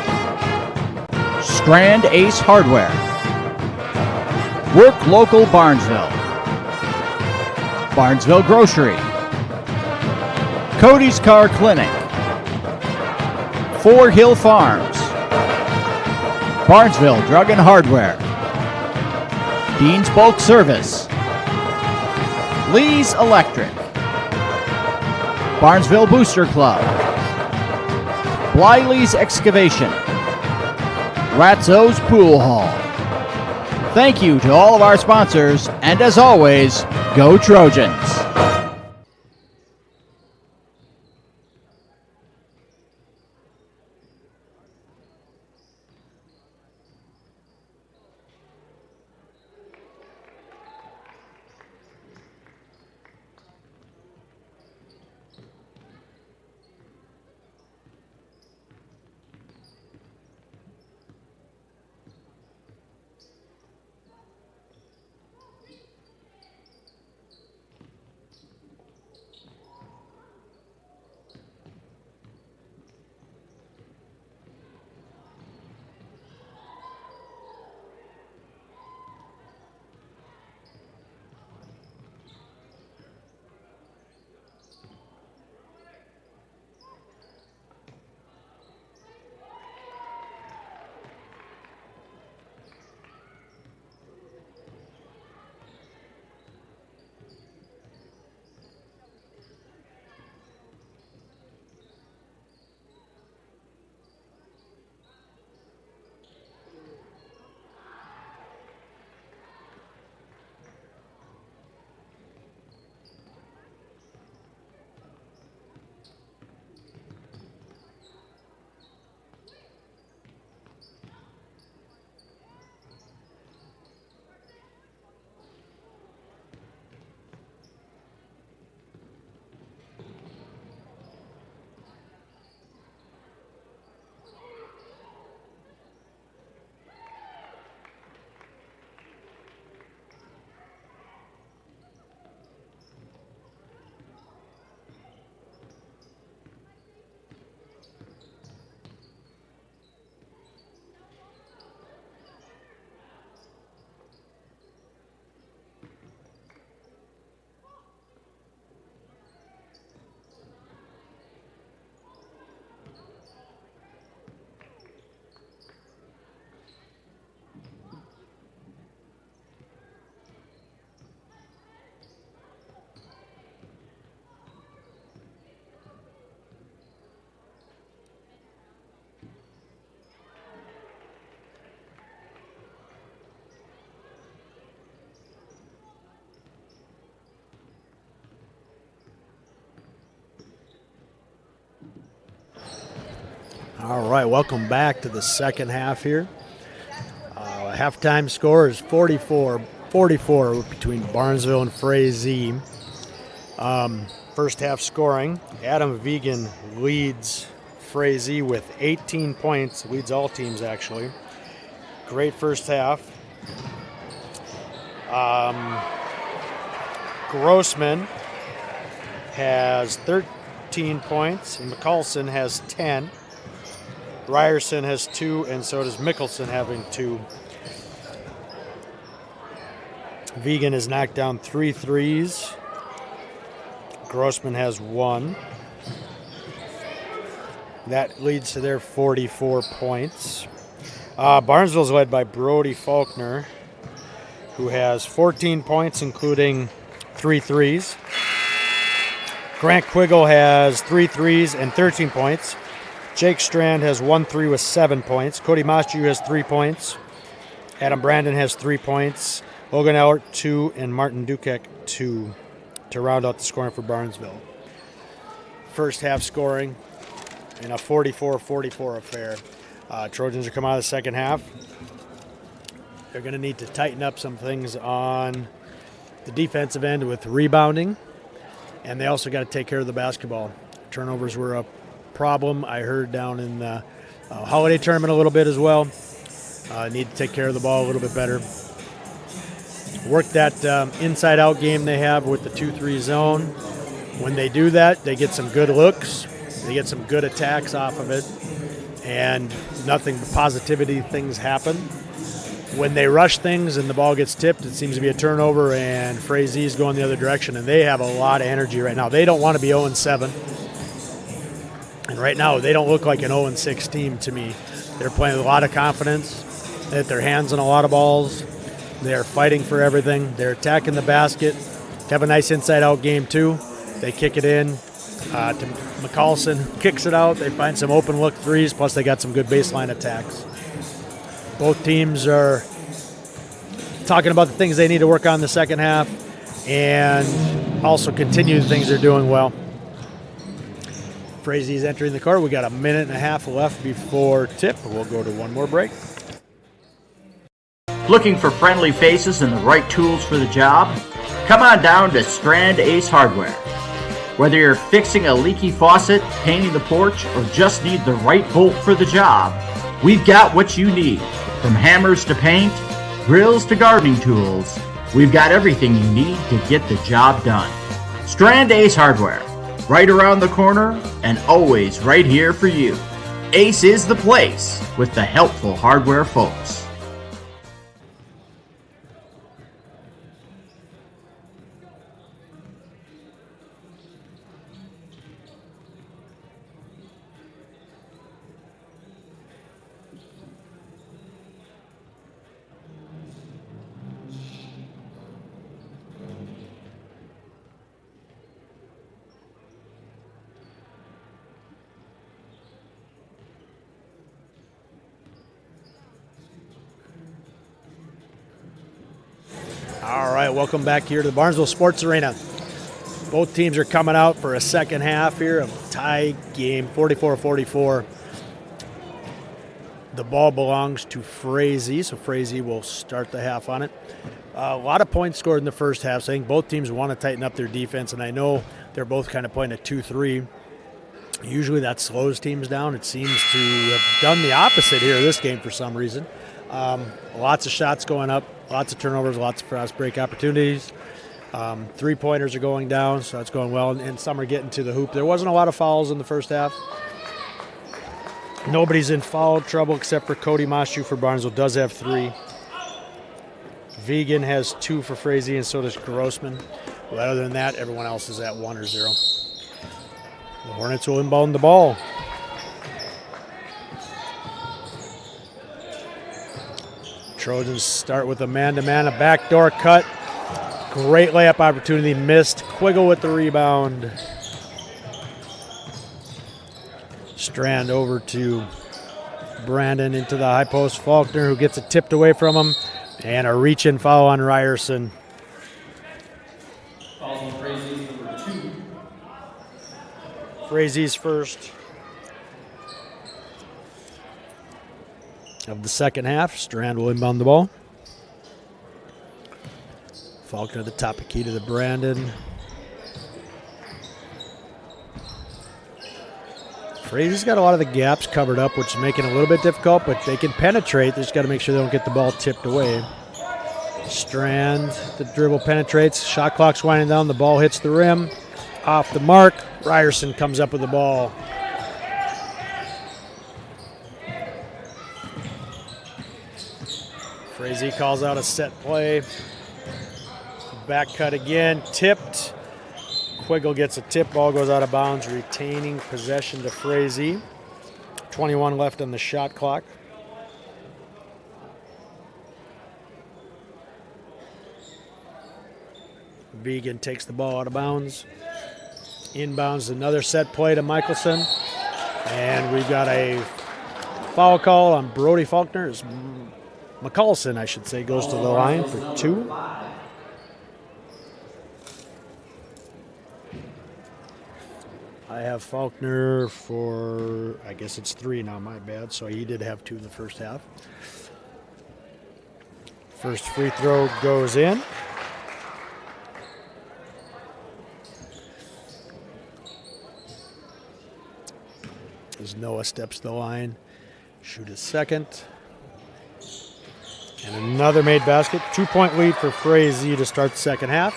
Strand Ace Hardware, Work Local Barnesville, Barnesville Grocery, Cody's Car Clinic, Four Hill Farms, Barnesville Drug and Hardware, Dean's Bulk Service, Lee's Electric, Barnesville Booster Club, Bliley's Excavation, Ratzo's Pool Hall. Thank you to all of our sponsors, and as always, go Trojans! All right, welcome back to the second half here. Halftime score is 44-44 between Barnesville and Frazee. First half scoring, Adam Vegan leads Frazee with 18 points, leads all teams actually. Great first half. Grossman has 13 points, and McCulson has 10. Ryerson has 2, and so does Mickelson having 2. Vegan has knocked down 3 threes. Grossman has 1. That leads to their 44 points. Barnesville's led by Brody Faulkner, who has 14 points, including 3 threes. Grant Quiggle has 3 threes and 13 points. Jake Strand has 1 3 with 7 points. Cody Moschu has 3 points. Adam Brandon has 3 points. Logan Ellert 2 and Martin Dukek 2 to round out the scoring for Barnesville. First half scoring in a 44-44 affair. Trojans are coming out of the second half. They're going to need to tighten up some things on the defensive end with rebounding, and they also got to take care of the basketball. Turnovers were a problem. I heard down in the holiday tournament a little bit as well. Need to take care of the ball a little bit better. Work that inside-out game they have with the 2-3 zone. When they do that, they get some good looks, they get some good attacks off of it, and nothing but positivity things happen. When they rush things and the ball gets tipped, it seems to be a turnover, and Frazee's going the other direction, and they have a lot of energy right now. They don't want to be 0-7, and right now they don't look like an 0-6 team to me. They're playing with a lot of confidence. They have their hands on a lot of balls. They're fighting for everything. They're attacking the basket. They have a nice inside-out game, too. They kick it in to McCallson, kicks it out. They find some open look threes, plus they got some good baseline attacks. Both teams are talking about the things they need to work on in the second half and also continue the things they're doing well. Frazee's entering the court. We got a minute and a half left before tip. We'll go to one more break. Looking for friendly faces and the right tools for the job? Come on down to Strand Ace Hardware. Whether you're fixing a leaky faucet, painting the porch, or just need the right bolt for the job, we've got what you need. From hammers to paint, grills to gardening tools, we've got everything you need to get the job done. Strand Ace Hardware, right around the corner and always right here for you. Ace is the place with the helpful hardware folks. All right, welcome back here to the Barnesville Sports Arena. Both teams are coming out for a second half here of a tie game, 44-44. The ball belongs to Frazee, so Frazee will start the half on it. A lot of points scored in the first half, so I think both teams want to tighten up their defense, and I know they're both kind of playing a 2-3. Usually that slows teams down. It seems to have done the opposite here this game for some reason. Lots of shots going up, lots of turnovers, lots of fast break opportunities. Three-pointers are going down, so that's going well, and some are getting to the hoop. There wasn't a lot of fouls in the first half. Nobody's in foul trouble except for Cody Mashu for Barnesville, does have 3. Vegan has 2 for Frazee, and so does Grossman. But other than that, everyone else is at 1 or 0. The Hornets will inbound the ball. Trojans start with a man-to-man, a backdoor cut. Great layup opportunity missed. Quiggle with the rebound. Strand over to Brandon into the high post. Faulkner, who gets it tipped away from him. And a reach-in foul on Ryerson. Fouls on Frazee, number 2. Frazee's first of the second half. Strand will inbound the ball. Faulkner at the top of key to the Brandon. Frazee's got a lot of the gaps covered up, which is making it a little bit difficult, but they can penetrate. They just got to make sure they don't get the ball tipped away. Strand, the dribble penetrates. Shot clock's winding down. The ball hits the rim. Off the mark. Ryerson comes up with the ball. Frazee calls out a set play. Back cut again. Tipped. Quiggle gets a tip. Ball goes out of bounds. Retaining possession to Frazee. 21 left on the shot clock. Vegan takes the ball out of bounds. Inbounds another set play to Michelson. And we've got a foul call on Brody Faulkner. It's McCallson, I should say, goes to the line for 2. I have Faulkner for, I guess it's 3 now, my bad. So he did have 2 in the first half. First free throw goes in. As Noah steps the line, shoot his second. And another made basket. 2-point lead for Frazee to start the second half.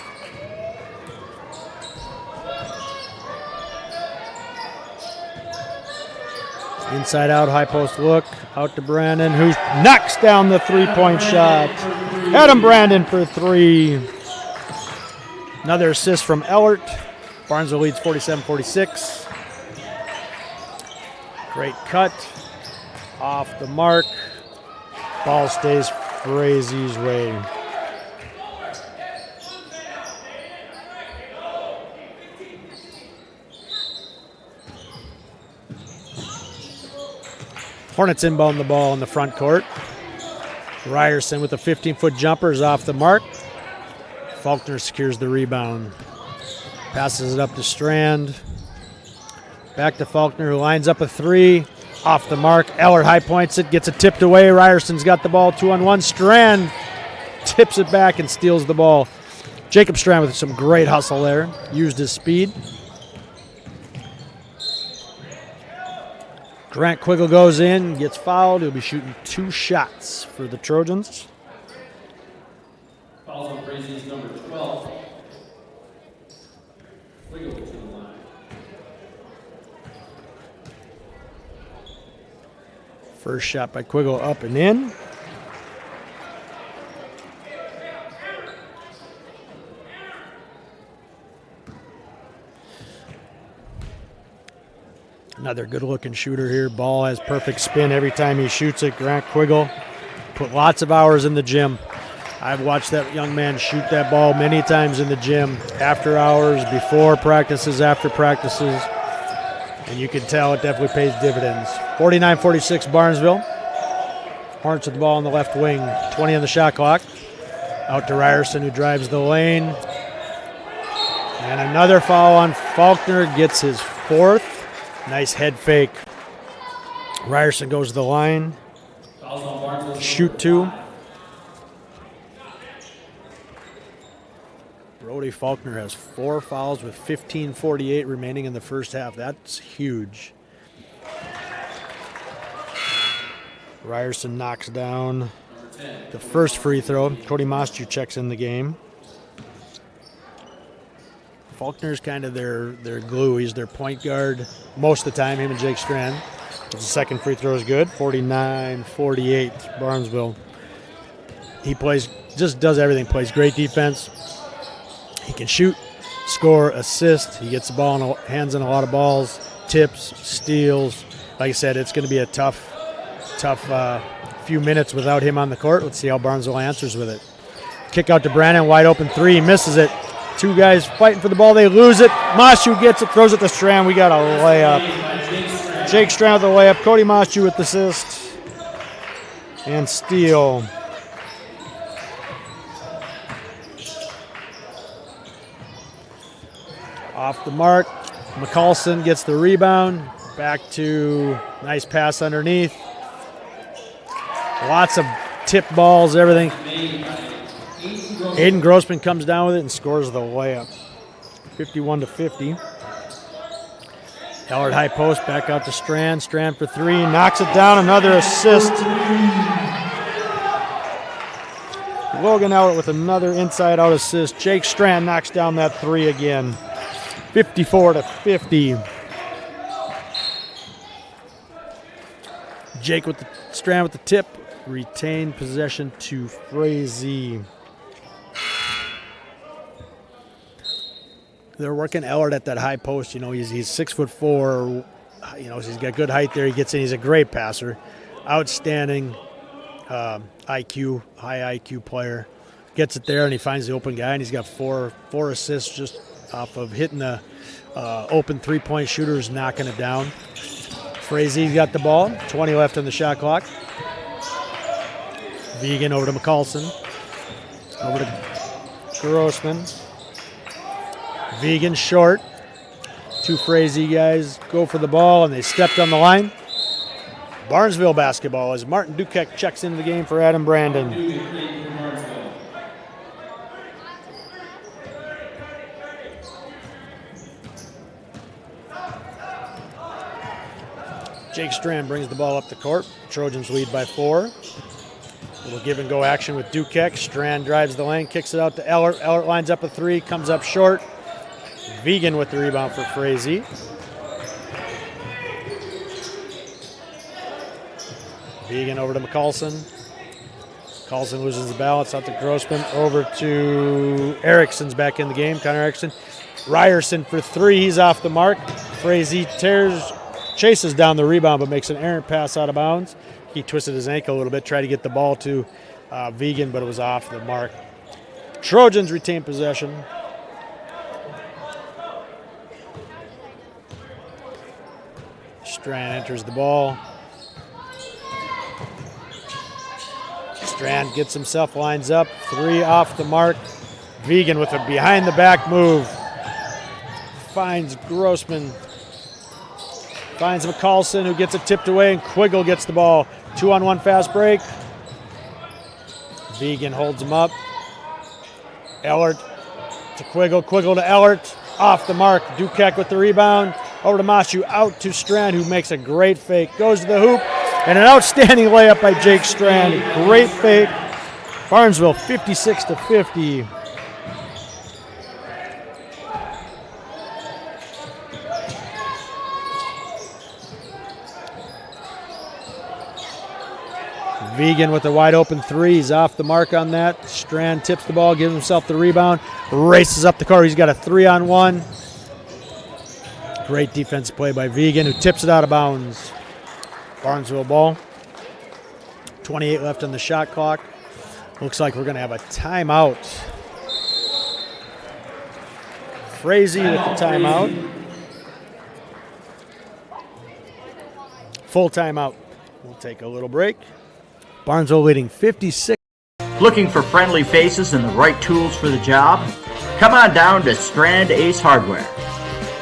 Inside out, high post look, out to Brandon, who knocks down the three-point shot. Adam Brandon for 3. Another assist from Ellert. Barnesville leads 47-46. Great cut. Off the mark. Ball stays Frazee's way. Hornets inbound the ball in the front court. Ryerson with a 15-foot jumper is off the mark. Faulkner secures the rebound. Passes it up to Strand. Back to Faulkner, who lines up a 3. Off the mark. Eller high points it, gets it tipped away. Ryerson's got the ball 2-on-1. Strand tips it back and steals the ball. Jacob Strand with some great hustle there. Used his speed. Grant Quiggle goes in, gets fouled. He'll be shooting 2 shots for the Trojans. Fouls on Frazee's number 12. Wiggle to the line. First shot by Quiggle up and in. Another good-looking shooter here. Ball has perfect spin every time he shoots it. Grant Quiggle put lots of hours in the gym. I've watched that young man shoot that ball many times in the gym, after hours, before practices, after practices, and you can tell it definitely pays dividends. 49-46 Barnesville. Hornets with the ball on the left wing, 20 on the shot clock. Out to Ryerson, who drives the lane. And another foul on Faulkner, gets his 4th. Nice head fake. Ryerson goes to the line. Shoot 2. Brody Faulkner has 4 fouls with 15:48 remaining in the first half. That's huge. Ryerson knocks down the first free throw. Cody Mostu checks in the game. Faulkner's kind of their glue. He's their point guard most of the time, him and Jake Strand. The second free throw is good. 49-48 Barnesville. He plays, just does everything. Plays great defense. He can shoot, score, assist. He gets the ball in hands on a lot of balls, tips, steals. Like I said, it's going to be a tough few minutes without him on the court. Let's see how Barnesville answers with it. Kick out to Brandon, wide open 3. He misses it. 2 guys fighting for the ball. They lose it. Mashu gets it, throws it to Strand. We got a layup. Jake Strand with the layup. Cody Mashu with the assist and steal. Off the mark. McCallson gets the rebound. Back to nice pass underneath. Lots of tip balls, everything. Aiden Grossman comes down with it and scores the layup. 51-50. Ellard high post, back out to Strand. Strand for 3, knocks it down, another assist. Logan Ellard with another inside-out assist. Jake Strand knocks down that 3 again. 54-50. Jake with the Strand with the tip. Retained possession to Frazee. They're working Ellard at that high post. You know, he's 6'4". You know, so he's got good height there. He gets in. He's a great passer. Outstanding IQ, high IQ player. Gets it there, and he finds the open guy, and he's got four assists just off of hitting the open three-point shooters, knocking it down. Frazee's got the ball. 20 left on the shot clock. Vegan over to McCallson. Over to Grossman. Vegan short. 2 Frazee guys go for the ball, and they stepped on the line. Barnesville basketball as Martin Dukek checks into the game for Adam Brandon. Jake Strand brings the ball up the court. Trojans lead by 4. Little give and go action with Dukek. Strand drives the lane, kicks it out to Ellert. Ellert lines up a 3, comes up short. Vegan with the rebound for Frazee. Vegan over to McCallson. McCallson loses the balance out to Grossman. Over to Erickson's back in the game. Connor Erickson. Ryerson for three. He's off the mark. Frazee chases down the rebound but makes an errant pass out of bounds. He twisted his ankle a little bit, tried to get the ball to Vegan, but it was off the mark. Trojans retain possession. Strand enters the ball. Strand gets himself, lines up. Three off the mark. Vegan with a behind-the-back move. Finds Grossman. Finds McCallson, who gets it tipped away, and Quiggle gets the ball. 2-on-1 fast break. Vegan holds him up. Ellert to Quiggle. Quiggle to Ellert. Off the mark. Dukek with the rebound. Over to Mashu. Out to Strand, who makes a great fake. Goes to the hoop. And an outstanding layup by Jake Strand. Great fake. Barnesville 56-50. Vegan with a wide open three. He's off the mark on that. Strand tips the ball, gives himself the rebound, races up the court. He's got a 3-on-1. Great defensive play by Vegan, who tips it out of bounds. Barnesville ball. 28 left on the shot clock. Looks like we're going to have a timeout. Frazee with the timeout. Full timeout. We'll take a little break. Barnesville leading 56. Looking for friendly faces and the right tools for the job? Come on down to Strand Ace Hardware.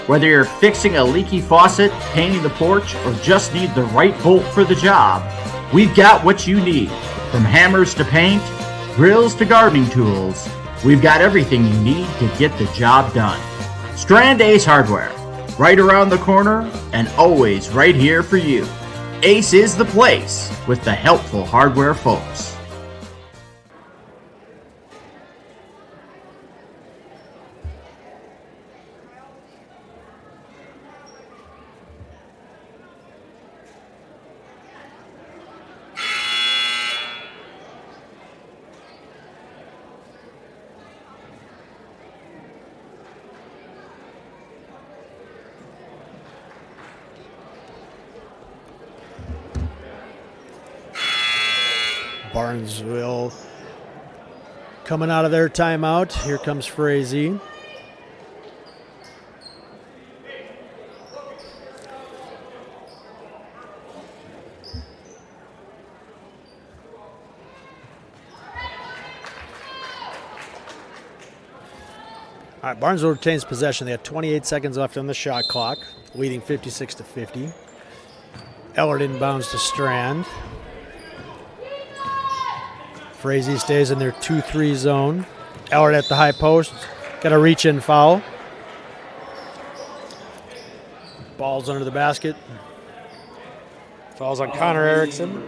Whether you're fixing a leaky faucet, painting the porch, or just need the right bolt for the job, we've got what you need. From hammers to paint, drills to gardening tools, we've got everything you need to get the job done. Strand Ace Hardware, right around the corner and always right here for you. Ace is the place with the helpful hardware folks. Barnesville coming out of their timeout. Here comes Frazee. All right, Barnesville retains possession. They have 28 seconds left on the shot clock, leading 56-50. Ellert inbounds to Strand. Frazee stays in their 2-3 zone. Ellert at the high post. Got a reach-in foul. Ball's under the basket. Fouls on Connor Erickson.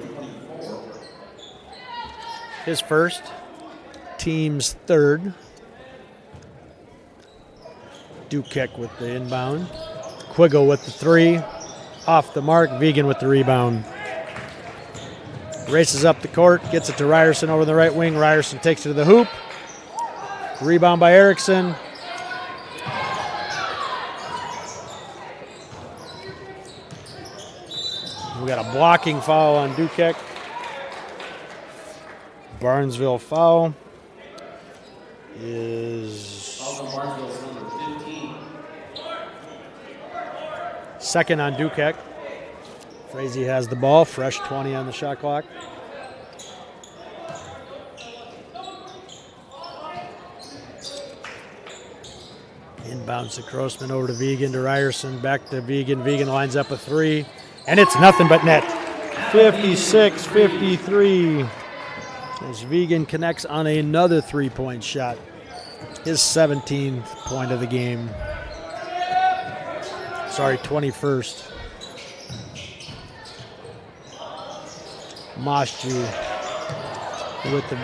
His first. Team's third. Dukek with the inbound. Quiggle with the three. Off the mark. Vegan with the rebound. Races up the court, gets it to Ryerson over the right wing. Ryerson takes it to the hoop. Rebound by Erickson. We got a blocking foul on Dukek. Barnesville foul is second on Dukek. Frazee has the ball, fresh 20 on the shot clock. Inbounds to Grossman, over to Vegan, to Ryerson, back to Vegan. Vegan lines up a three, and it's nothing but net. 56-53. As Vegan connects on another three-point shot. His 17th point of the game. Sorry, 21st. Moshju with the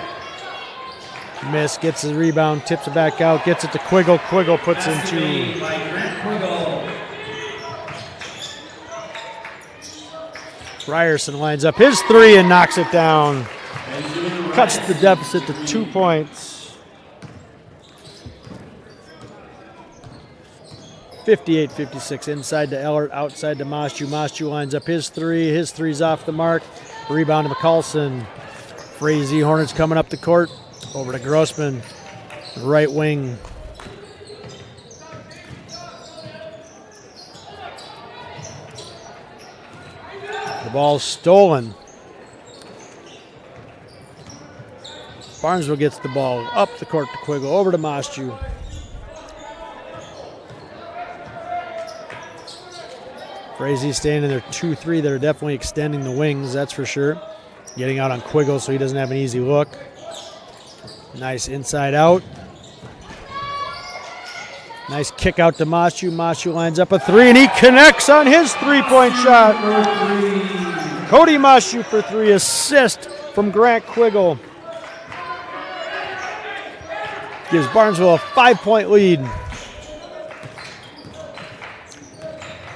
miss, gets the rebound, tips it back out, gets it to Quiggle. Quiggle puts in two. Ryerson lines up his three and knocks it down. Cuts the deficit to 2 points. 58-56 inside to Ellert, outside to Masju. Masju lines up his three. His three's off the mark. Rebound to McCulson. Frazee Hornets coming up the court. Over to Grossman, right wing. The ball's stolen. Barnesville gets the ball up the court to Quiggle, over to Masju. Frazee staying in their 2-3. They're definitely extending the wings, that's for sure. Getting out on Quiggle so he doesn't have an easy look. Nice inside out. Nice kick out to Masju. Masju lines up a three, and he connects on his three-point shot. Cody Masju for three. Assist from Grant Quiggle. Gives Barnesville a 5-point lead.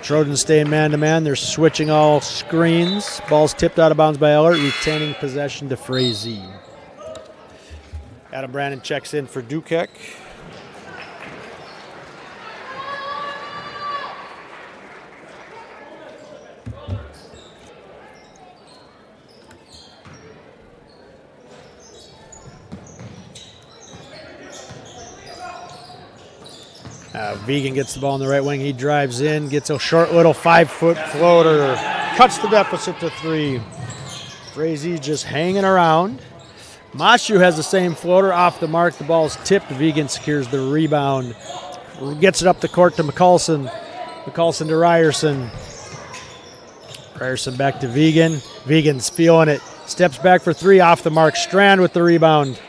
Trojans staying man-to-man. They're switching all screens. Ball's tipped out of bounds by Ellert, retaining possession to Frazee. Adam Brandon checks in for Dukek. Vegan gets the ball in the right wing. He drives in, gets a short little 5-foot floater, cuts the deficit to 3. Frazee just hanging around. Masju has the same floater, off the mark. The ball's tipped. Vegan secures the rebound. Gets it up the court to McCulson. McCulson to Ryerson. Ryerson back to Vegan. Vegan's feeling it. Steps back for 3, off the mark. Strand with the rebound.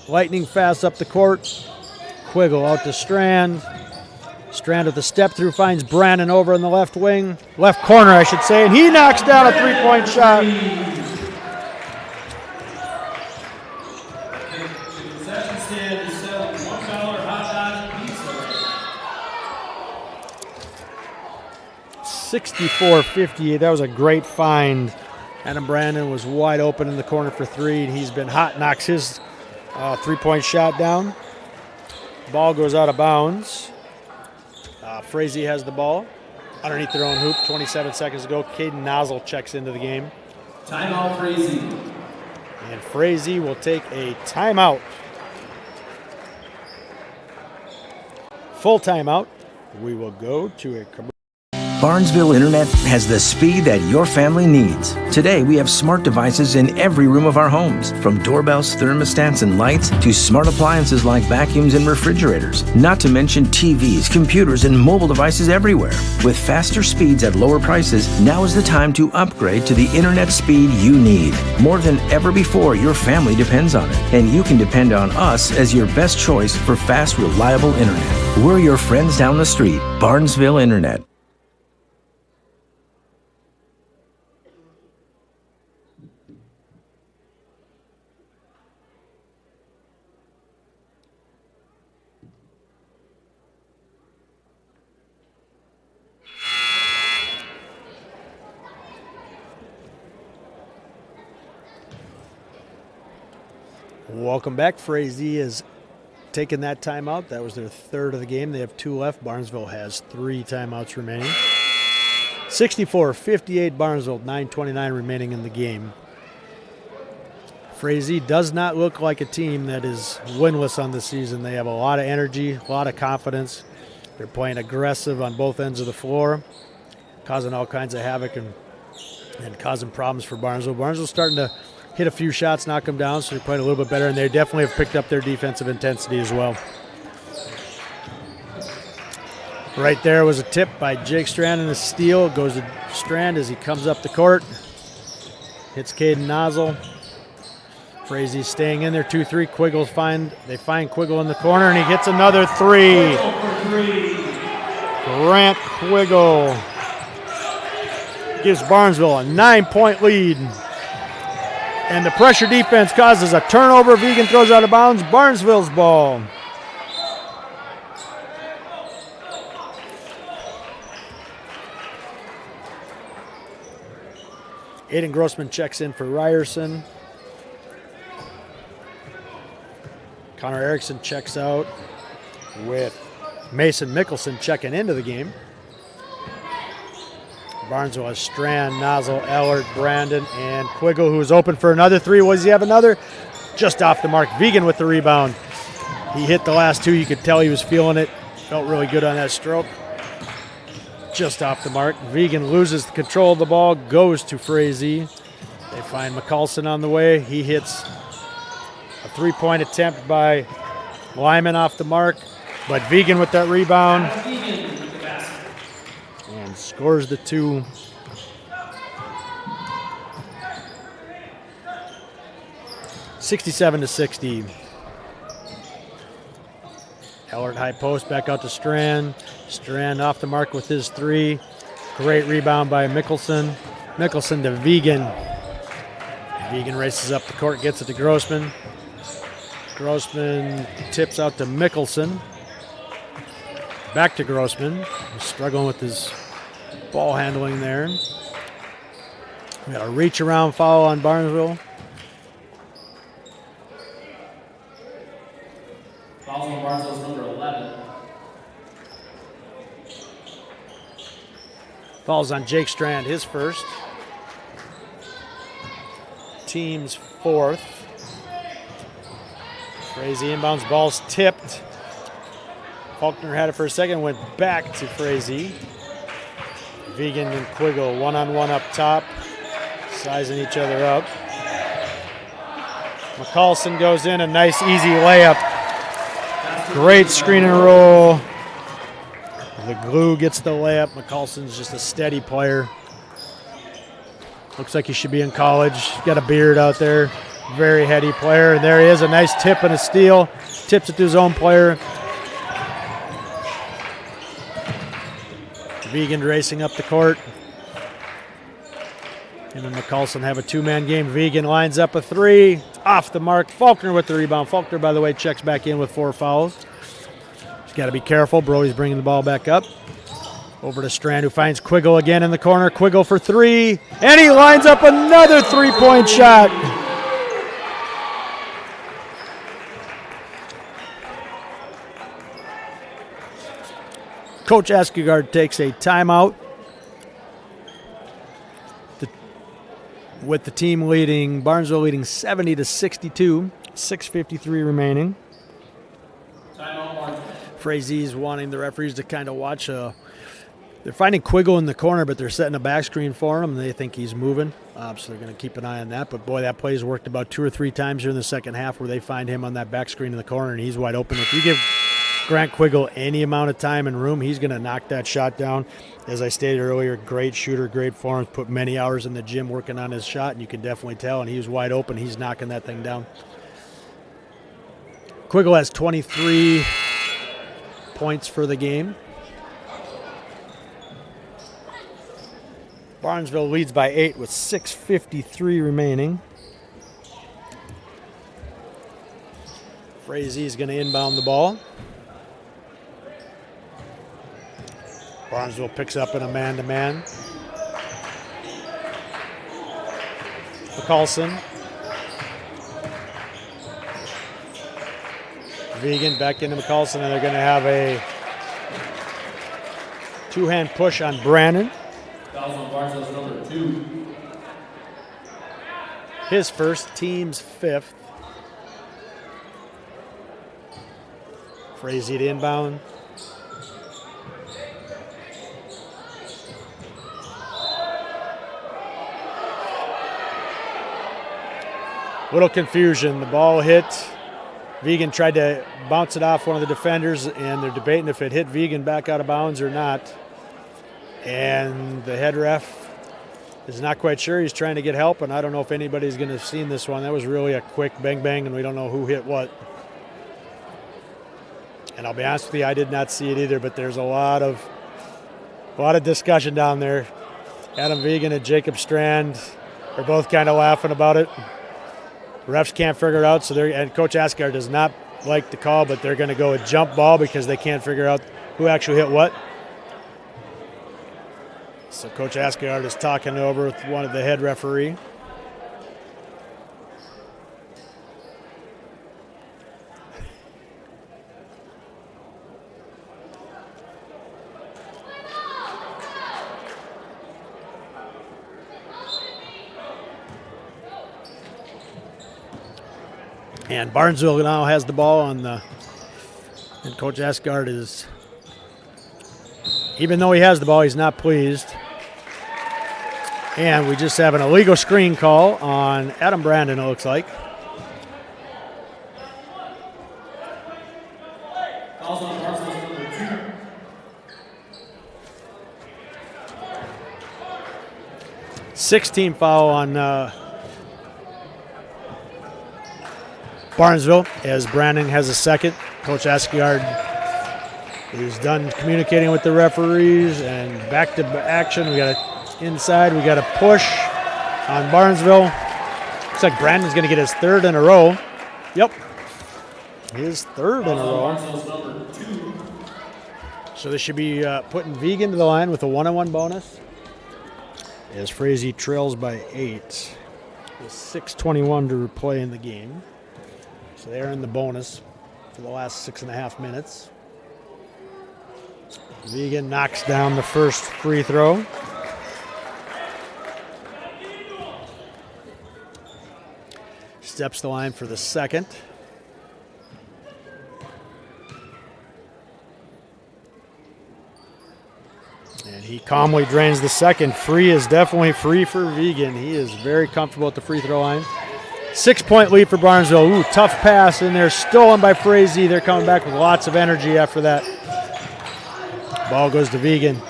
Lightning fast up the court. Quiggle out to Strand. Strand with the step through finds Brandon over in the left wing. Left corner, I should say, and he knocks down a 3-point shot. Concession stand is selling $1 hot dog pizza. 64-58. That was a great find. Adam Brandon was wide open in the corner for 3, and he's been hot. Knocks his 3-point shot down. Ball goes out of bounds. Frazee has the ball underneath their own hoop. 27 seconds to go. Caden Nozzle checks into the game. Timeout, Frazee. And Frazee will take a timeout. Full timeout. We will go to a commercial. Barnesville Internet has the speed that your family needs. Today, we have smart devices in every room of our homes, from doorbells, thermostats, and lights to smart appliances like vacuums and refrigerators, not to mention TVs, computers, and mobile devices everywhere. With faster speeds at lower prices, now is the time to upgrade to the internet speed you need. More than ever before, your family depends on it, and you can depend on us as your best choice for fast, reliable internet. We're your friends down the street, Barnesville Internet. Welcome back. Frazee has taken that timeout. That was their third of the game. They have 2 left. Barnesville has 3 timeouts remaining. 64-58 Barnesville, 9:29 remaining in the game. Frazee does not look like a team that is winless on the season. They have a lot of energy, a lot of confidence. They're playing aggressive on both ends of the floor, causing all kinds of havoc and causing problems for Barnesville. Barnesville's starting to hit a few shots, knock them down, so they're playing a little bit better, and they definitely have picked up their defensive intensity as well. Right there was a tip by Jake Strand and a steal. It goes to Strand as he comes up the court. Hits Caden Nozzle. Frazee staying in there, 2-3. They find Quiggle in the corner, and he gets another 3. Grant Quiggle gives Barnesville a 9-point lead. And the pressure defense causes a turnover. Vegan throws out of bounds. Barnesville's ball. Aiden Grossman checks in for Ryerson. Connor Erickson checks out with Mason Mickelson checking into the game. Barnesville has Strand, Nozzle, Ellert, Brandon, and Quiggle, who's open for another three. Was he have another? Just off the mark. Vegan with the rebound. He hit the last two. You could tell he was feeling it. Felt really good on that stroke. Just off the mark. Vegan loses the control of the ball, goes to Frazee. They find McCulson on the way. He hits a three-point attempt by Lyman off the mark, but Vegan with that rebound and scores the two. (67-60). Ellert high post, back out to Strand. Strand off the mark with his three. Great rebound by Mickelson. Mickelson to Vegan. Vegan races up the court, gets it to Grossman. Grossman tips out to Mickelson. Back to Grossman. He's struggling with his ball handling there. We got a reach around foul on Barnesville. Fouls on Barnesville's number 11. Falls on Jake Strand, his first. Team's fourth. Frazee inbounds, ball's tipped. Faulkner had it for a second, went back to Frazee. Vegan and Quiggle one-on-one up top, sizing each other up. McCulson goes in, a nice easy layup. Great screen and roll. The glue gets the layup. McCulson's just a steady player. Looks like he should be in college. He's got a beard out there. Very heady player. And there he is, a nice tip and a steal. Tips it to his own player. Vegan racing up the court. Him and McCulson have a two-man game. Vegan lines up a three. Off the mark. Faulkner with the rebound. Faulkner, by the way, checks back in with 4 fouls. He's got to be careful. Brody's bringing the ball back up. Over to Strand, who finds Quiggle again in the corner. Quiggle for three. And he lines up another three-point shot. Coach Askegaard takes a timeout with the team leading, Barnesville leading 70-62, 6:53 remaining. Frazee's wanting the referees to kind of watch. They're finding Quiggle in the corner, but they're setting a back screen for him. They think he's moving, so they're going to keep an eye on that. But, boy, that play's worked about 2 or 3 times here in the second half where they find him on that back screen in the corner, and he's wide open. If you give Grant Quiggle any amount of time and room, he's going to knock that shot down. As I stated earlier, great shooter, great form, put many hours in the gym working on his shot, and you can definitely tell, and he was wide open. He's knocking that thing down. Quiggle has 23 points for the game. Barnesville leads by 8 with 6:53 remaining. Frazee is going to inbound the ball. Barnesville picks up in a man-to-man. McCulson. Vegan back into McCulson, and they're going to have a two-hand push on Brandon. Fouls on Barnesville's number 2. His first, team's 5th. Frazee to inbound. Little confusion. The ball hit. Vegan tried to bounce it off one of the defenders, and they're debating if it hit Vegan back out of bounds or not. And the head ref is not quite sure. He's trying to get help, and I don't know if anybody's going to have seen this one. That was really a quick bang-bang, and we don't know who hit what. And I'll be honest with you, I did not see it either, but there's a lot of discussion down there. Adam Vegan and Jacob Strand are both kind of laughing about it. Refs can't figure it out, and Coach Askegaard does not like the call, but they're going to go a jump ball because they can't figure out who actually hit what. So Coach Askegaard is talking over with one of the head referee. And Barnesville now has the ball on the, and Coach Askegaard is, even though he has the ball, he's not pleased. And we just have an illegal screen call on Adam Brandon, it looks like. Calls on Barnesville's number 2. 16 foul on Barnesville as Brandon has a second. Coach Askegaard is done communicating with the referees and back to action. We got a inside. We got a push on Barnesville. Looks like Brandon's going to get his third in a row. Yep, his third in a row. Barnesville's number 2. So this should be putting Vegan to the line with a 1-on-1 bonus. As Frazee trails by 8 with 6:21 to play in the game. So they're in the bonus for the last 6.5 minutes. Vegan knocks down the first free throw. Steps the line for the second. And he calmly drains the second. Free is definitely free for Vegan. He is very comfortable at the free throw line. 6-point lead for Barnesville. Ooh, tough pass in there. Stolen by Frazee. They're coming back with lots of energy after that. Ball goes to Vegan.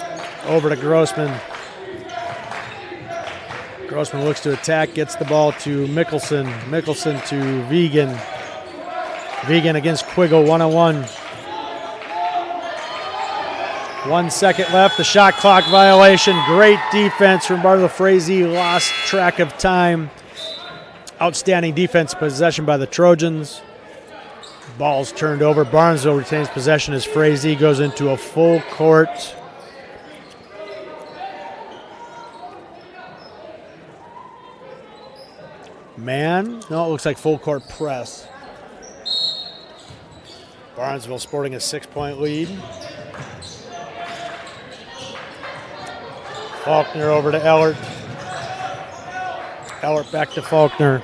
Over to Grossman. Grossman looks to attack. Gets the ball to Mickelson. Mickelson to Vegan. Vegan against Quiggle. 1-on-1. 1 second left. The shot clock violation. Great defense from Barnesville. Frazee lost track of time. Outstanding defense possession by the Trojans. Ball's turned over. Barnesville retains possession as Frazee goes into a full court. Man, no, it looks like full court press. Barnesville sporting a 6-point lead. Faulkner over to Ellert. Ellert back to Faulkner.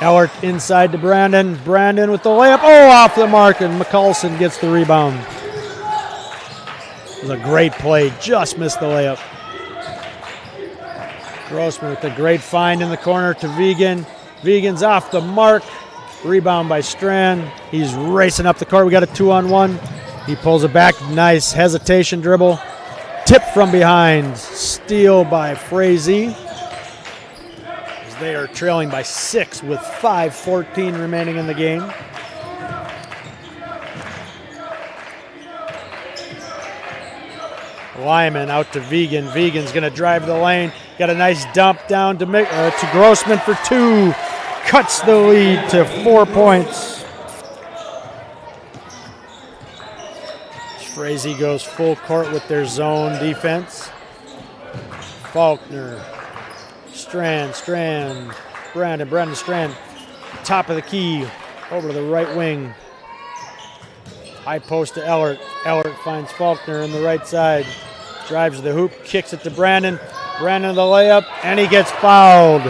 Ellert inside to Brandon. Brandon with the layup. Oh, off the mark, and McCulson gets the rebound. It was a great play. Just missed the layup. Grossman with the great find in the corner to Vegan. Vegan's off the mark. Rebound by Strand. He's racing up the court. We got a 2-on-1. He pulls it back. Nice hesitation dribble. Tip from behind. Steal by Frazee. They are trailing by 6 with 5:14 remaining in the game. Lyman out to Vegan. Vegan's going to drive the lane. Got a nice dump down to Grossman for 2. Cuts the lead to 4 points. Frazee goes full court with their zone defense. Faulkner. Strand, Brandon Strand, top of the key, over to the right wing. High post to Ellert. Ellert finds Faulkner on the right side. Drives to the hoop, kicks it to Brandon. Brandon the layup, and he gets fouled.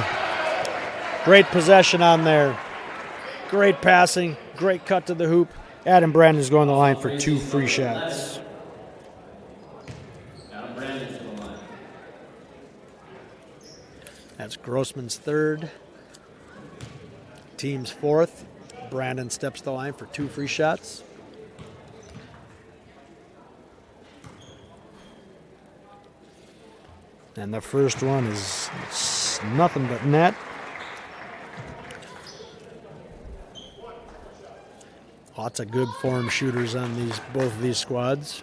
Great possession on there. Great passing, great cut to the hoop. Adam Brandon's going to the line for 2 free shots. That's Grossman's third. Team's fourth. Brandon steps the line for 2 free shots. And the first one is nothing but net. Lots of good form shooters on both of these squads.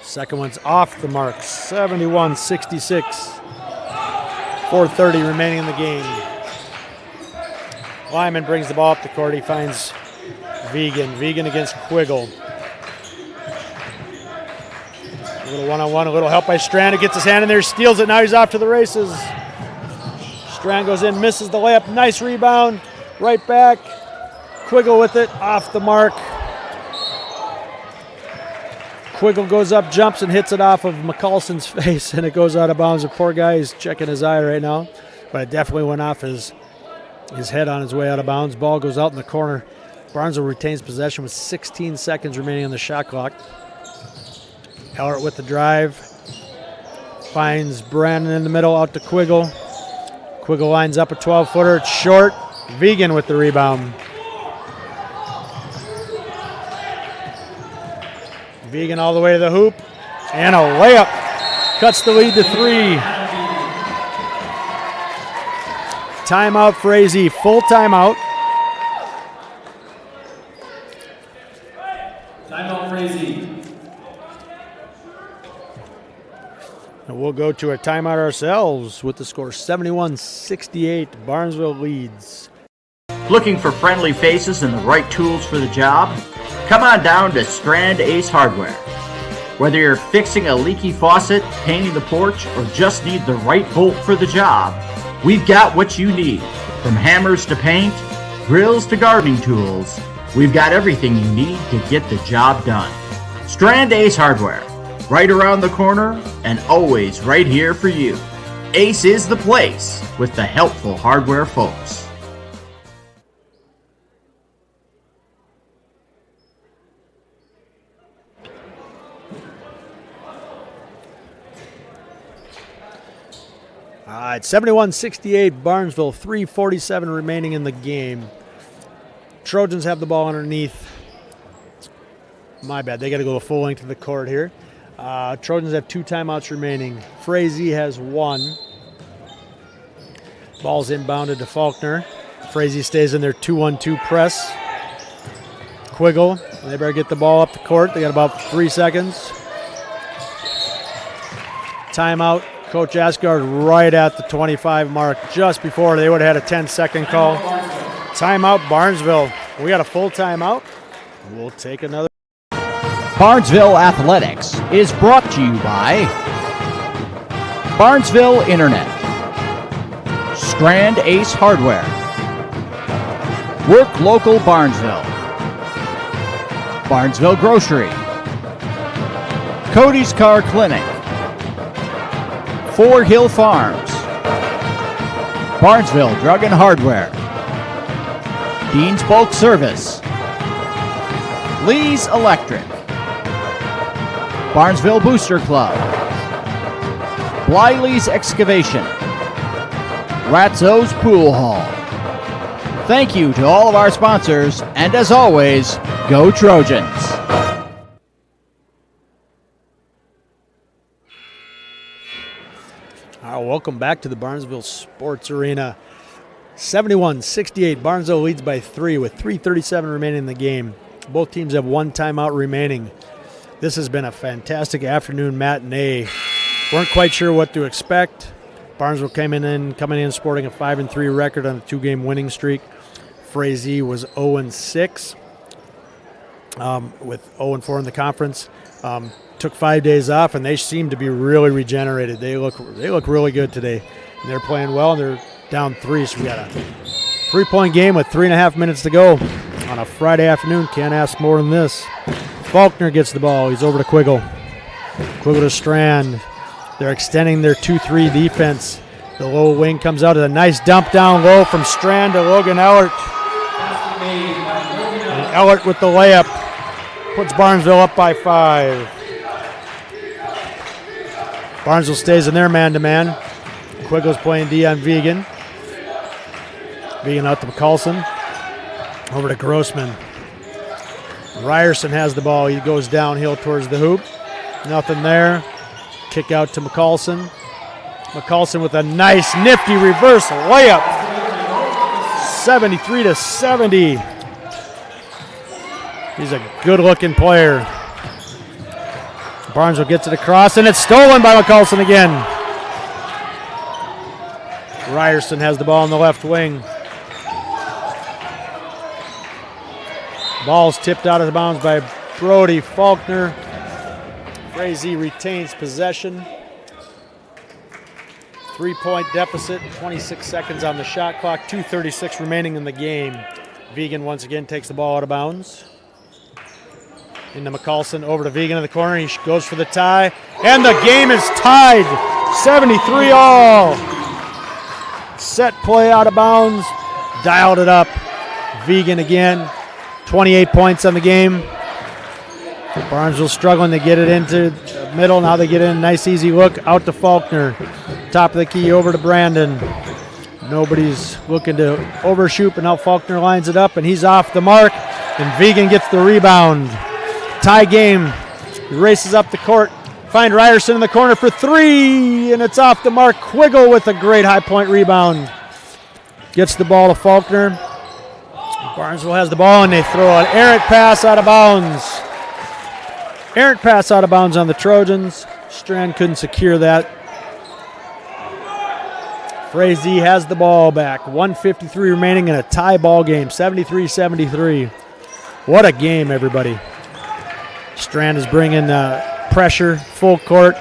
Second one's off the mark, 71-66. 4:30 remaining in the game. Lyman brings the ball up the court. He finds Vegan. Vegan against Quiggle. A little one-on-one, a little help by Strand. He gets his hand in there, steals it. Now he's off to the races. Strand goes in, misses the layup. Nice rebound. Right back. Quiggle with it, off the mark. Quiggle goes up, jumps, and hits it off of McCulson's face, and it goes out of bounds. The poor guy is checking his eye right now, but it definitely went off his head on his way out of bounds. Ball goes out in the corner. Barnesville retains possession with 16 seconds remaining on the shot clock. Ellert with the drive. Finds Brandon in the middle, out to Quiggle. Quiggle lines up a 12-footer. It's short. Vegan with the rebound. Vegan all the way to the hoop. And a layup. Cuts the lead to 3. Timeout, Frazee. Full timeout. Timeout, Frazee. And we'll go to a timeout ourselves with the score 71-68. Barnesville leads. Looking for friendly faces and the right tools for the job? Come on down to Strand Ace Hardware. Whether you're fixing a leaky faucet, painting the porch, or just need the right bolt for the job, we've got what you need. From hammers to paint, grills to gardening tools, we've got everything you need to get the job done. Strand Ace Hardware, right around the corner and always right here for you. Ace is the place with the helpful hardware folks. All right, 71-68 Barnesville, 3:47 remaining in the game. Trojans have the ball underneath. My bad, they got to go the full length of the court here. Trojans have 2 timeouts remaining. Frazee has 1. Ball's inbounded to Faulkner. Frazee stays in their 2-1-2 press. Quiggle, they better get the ball up the court. They got about 3 seconds. Timeout. Coach Asgard right at the 25 mark, just before they would have had a 10-second call. Timeout, Barnesville. We got a full timeout. We'll take another. Barnesville Athletics is brought to you by Barnesville Internet, Strand Ace Hardware, Work Local Barnesville, Barnesville Grocery, Cody's Car Clinic, 4 Hill Farms, Barnesville Drug and Hardware, Dean's Bulk Service, Lee's Electric, Barnesville Booster Club, Bliley's Excavation, Ratzo's Pool Hall. Thank you to all of our sponsors, and as always, go Trojans! Welcome back to the Barnesville Sports Arena. 71-68. Barnesville leads by 3 with 3:37 remaining in the game. Both teams have 1 timeout remaining. This has been a fantastic afternoon matinee. Weren't quite sure what to expect. Barnesville coming in sporting a 5-3 record on a 2-game winning streak. Frazee was 0-6 with 0-4 in the conference. Took 5 days off, and they seem to be really regenerated. They look really good today, and they're playing well, and they're down 3, so we got a 3-point game with 3.5 minutes to go on a Friday afternoon. Can't ask more than this. Faulkner gets the ball. He's over to Quiggle. Quiggle to Strand. They're extending their 2-3 defense. The low wing comes out as a nice dump down low from Strand to Logan Ellert. And Ellert with the layup puts Barnesville up by 5. Barnesville stays in their man-to-man. Quiggle's playing D on Vegan. Vegan out to McCulson. Over to Grossman. Ryerson has the ball. He goes downhill towards the hoop. Nothing there. Kick out to McCulson. McCulson with a nice, nifty reverse layup. 73-70. He's a good-looking player. Barnesville gets it across, and it's stolen by McCulson again. Ryerson has the ball on the left wing. Ball's tipped out of the bounds by Brody. Faulkner Frazee retains possession. 3-point deficit, 26 seconds on the shot clock, 2:36 remaining in the game. Vegan once again takes the ball out of bounds. Into McCallson, over to Vegan in the corner. He goes for the tie, and the game is tied, 73 all. Set play out of bounds, dialed it up. Vegan again, 28 points on the game. Barnesville struggling to get it into the middle. Now they get in a nice easy look out to Faulkner. Top of the key over to Brandon. Nobody's looking to overshoot, but now Faulkner lines it up, and he's off the mark, and Vegan gets the rebound. Tie game. He races up the court. Find Ryerson in the corner for three, and it's off the mark. Quiggle with a great high-point rebound. Gets the ball to Faulkner. Barnesville has the ball, and they throw an errant pass out of bounds. Errant pass out of bounds on the Trojans. Strand couldn't secure that. Frazee has the ball back. 1:53 remaining in a tie ball game, 73-73. What a game, everybody. Strand is bringing pressure, full court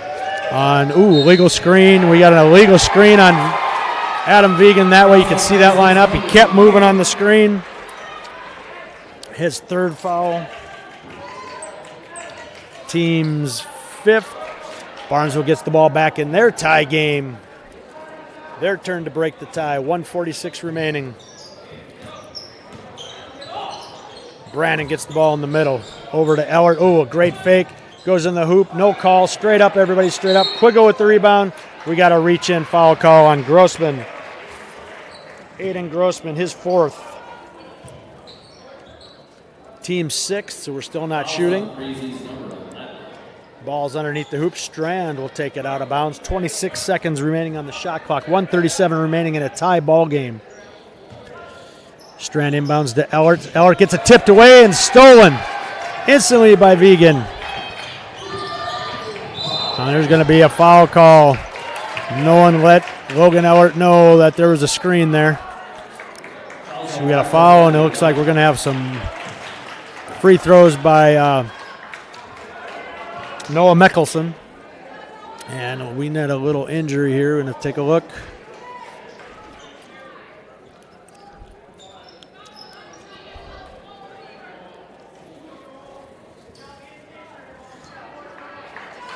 on, legal screen. We got an illegal screen on Adam Vegan. That way you can see that line up. He kept moving on the screen. His third foul. Team's fifth. Barnesville gets the ball back in their tie game. Their turn to break the tie. 1:46 remaining. Brandon gets the ball in the middle. Over to Ellert. A great fake. Goes in the hoop. No call. Straight up, everybody straight up. Quiggle with the rebound. We got a reach-in foul call on Grossman. Aiden Grossman, his fourth. Team sixth, so we're still not shooting. Ball's underneath the hoop. Strand will take it out of bounds. 26 seconds remaining on the shot clock. 1:37 remaining in a tie ball game. Strand inbounds to Ellert. Ellert gets it tipped away and stolen instantly by Vegan. Now there's going to be a foul call. No one let Logan Ellert know that there was a screen there. So we got a foul, and it looks like we're going to have some free throws by Noah Mickelson. And we net a little injury here. We're going to take a look.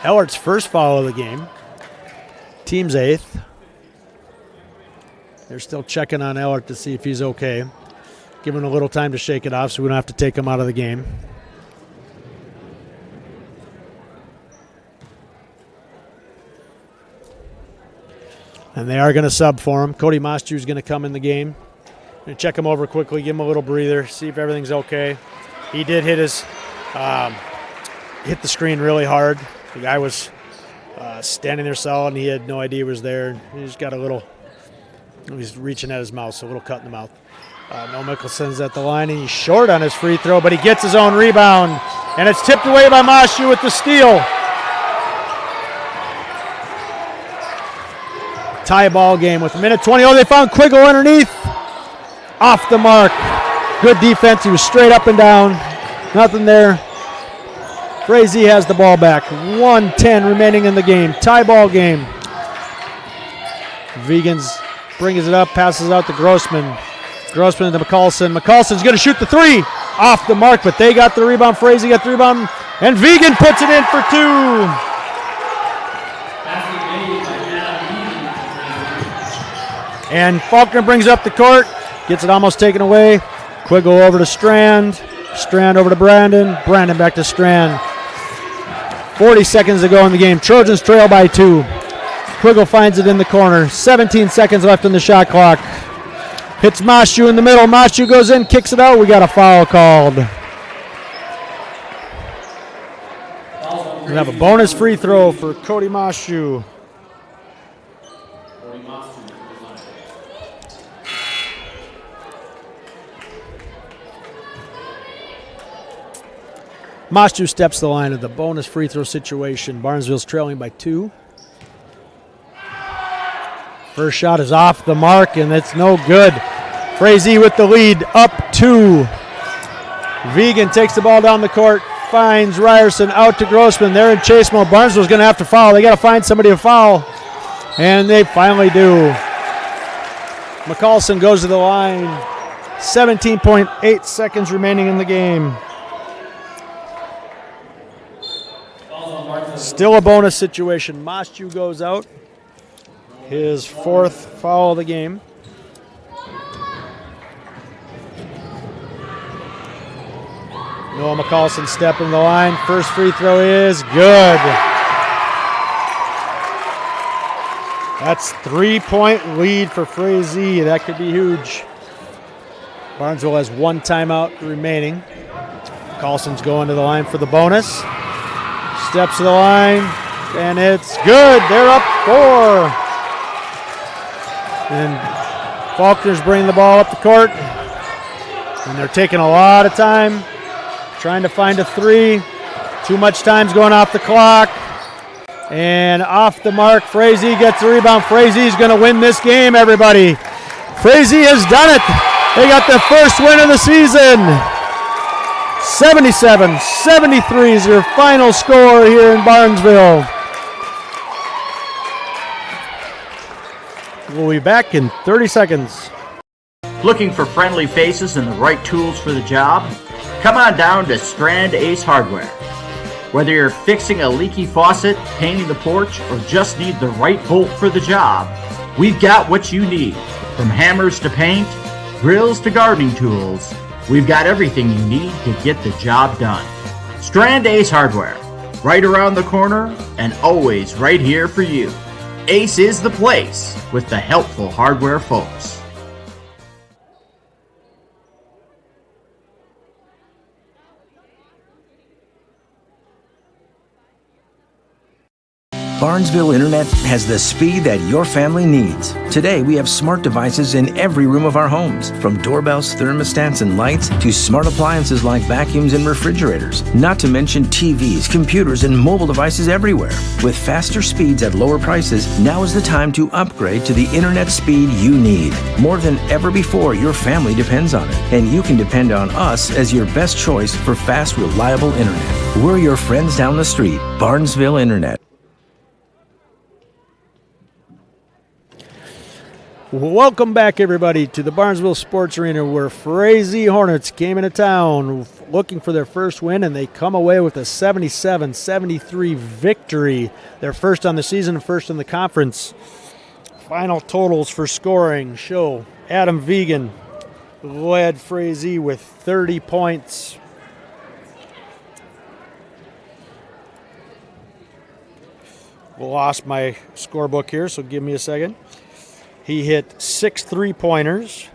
Ellert's first foul of the game. Team's eighth. They're still checking on Ellert to see if he's okay. Give him a little time to shake it off so we don't have to take him out of the game. And they are going to sub for him. Cody Mostu is going to come in the game. Going to check him over quickly, give him a little breather, see if everything's okay. He did hit hit the screen really hard. The guy was standing there solid, and he had no idea he was there. He just got he's reaching at his mouth, so a little cut in the mouth. Noah Mickelson's at the line, and he's short on his free throw, but he gets his own rebound, and it's tipped away by Mostu with the steal. Tie ball game with a minute 20. They found Quiggle underneath. Off the mark. Good defense. He was straight up and down. Nothing there. Frazee has the ball back. 1:10 remaining in the game. Tie ball game. Vegans brings it up, passes out to Grossman. Grossman to McCallson. McCallson's going to shoot the three. Off the mark, but they got the rebound. Frazee got the rebound, and Vegan puts it in for two. And Faulkner brings up the court, gets it almost taken away. Quiggle over to Strand. Strand over to Brandon. Brandon back to Strand. 40 seconds to go in the game. Trojans trail by two. Quiggle finds it in the corner. 17 seconds left on the shot clock. Hits Mostu in the middle. Mostu goes in, kicks it out. We got a foul called. We have a bonus free throw for Cody Mostu. Mostu steps to the line of the bonus free throw situation. Barnesville's trailing by two. First shot is off the mark, and it's no good. Frazee with the lead, up two. Vegan takes the ball down the court, finds Ryerson out to Grossman. They're in chase mode. Barnesville's going to have to foul. They got to find somebody to foul, and they finally do. McCallson goes to the line. 17.8 seconds remaining in the game. Still a bonus situation. Moshew goes out. His 4th foul of the game. Noah McCallson stepping the line. First free throw is good. That's 3-point lead for Frazee. That could be huge. Barnesville has 1 timeout remaining. McCallson's going to the line for the bonus. Steps to the line, and it's good. They're up 4. And Faulkner's bringing the ball up the court. And they're taking a lot of time trying to find a 3. Too much time's going off the clock. And off the mark, Frazee gets the rebound. Frazee's going to win this game, everybody. Frazee has done it. They got their first win of the season. 77-73 is your final score here in Barnesville. We'll be back in 30 seconds. Looking for friendly faces and the right tools for the job? Come on down to Strand Ace Hardware. Whether you're fixing a leaky faucet, painting the porch, or just need the right bolt for the job, we've got what you need. From hammers to paint, drills to gardening tools, we've got everything you need to get the job done. Strand Ace Hardware, right around the corner and always right here for you. Ace is the place with the helpful hardware folks. Barnesville Internet has the speed that your family needs. Today, we have smart devices in every room of our homes, from doorbells, thermostats, and lights to smart appliances like vacuums and refrigerators, not to mention TVs, computers, and mobile devices everywhere. With faster speeds at lower prices, now is the time to upgrade to the internet speed you need. More than ever before, your family depends on it, and you can depend on us as your best choice for fast, reliable internet. We're your friends down the street, Barnesville Internet. Welcome back, everybody, to the Barnesville Sports Arena, where Frazee Hornets came into town looking for their first win, and they come away with a 77-73 victory. Their first on the season and first in the conference. Final totals for scoring show Adam Vegan led Frazee with 30 points. Lost my scorebook here, so give me a second. He hit 6 3-pointers.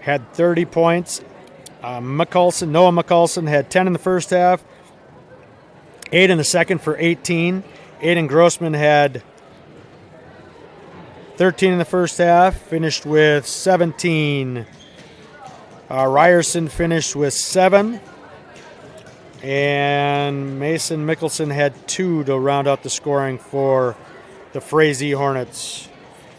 Had 30 points. Noah McCallson had 10 in the first half, 8 in the second for 18. Aiden Grossman had 13 in the first half, finished with 17. Ryerson finished with 7. And Mason Mickelson had 2 to round out the scoring for the Frazee Hornets.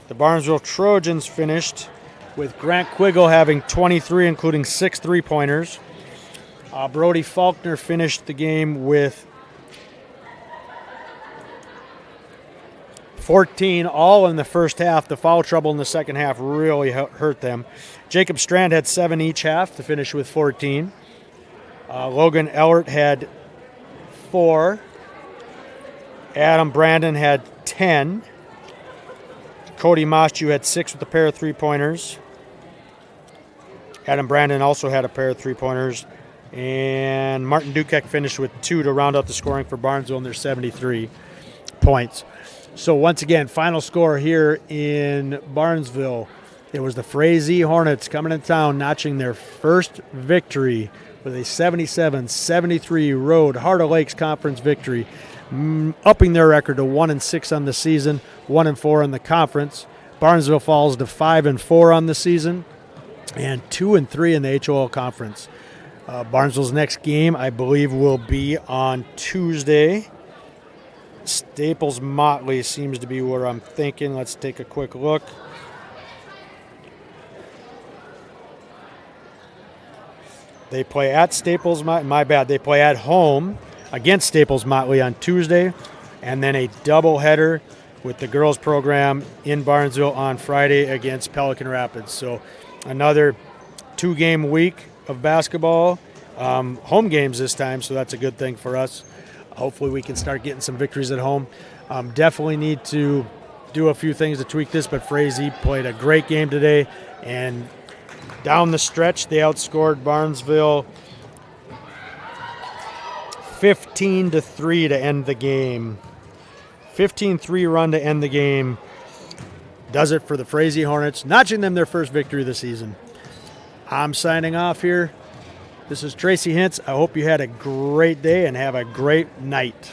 The Barnesville Trojans finished with Grant Quiggle having 23, including 6 3-pointers. Brody Faulkner finished the game with 14, all in the first half. The foul trouble in the second half really hurt them. Jacob Strand had 7 each half to finish with 14. Logan Ellert had 4. Adam Brandon had 10. Cody Moshew had 6 with a pair of 3-pointers. Adam Brandon also had a pair of 3-pointers. And Martin Dukek finished with 2 to round out the scoring for Barnesville and their 73 points. So once again, final score here in Barnesville. It was the Frazee Hornets coming into town, notching their first victory with a 77-73 road Heart of Lakes Conference victory, upping their record to 1-6 on the season, 1-4 in the conference. Barnesville falls to 5-4 on the season, and 2-3 in the HOL conference. Barnesville's next game, I believe, will be on Tuesday. Staples Motley seems to be where I'm thinking. Let's take a quick look. They play at Staples, my bad. They play at home against Staples Motley on Tuesday, and then a doubleheader with the girls program in Barnesville on Friday against Pelican Rapids. So another 2-game week of basketball, home games this time, so that's a good thing for us. Hopefully we can start getting some victories at home. Definitely need to do a few things to tweak this, but Frazee played a great game today, and down the stretch they outscored Barnesville 15-3 to end the game. 15-3 run to end the game. Does it for the Frazee Hornets, notching them their first victory of the season. I'm signing off here. This is Tracy Hintz. I hope you had a great day and have a great night.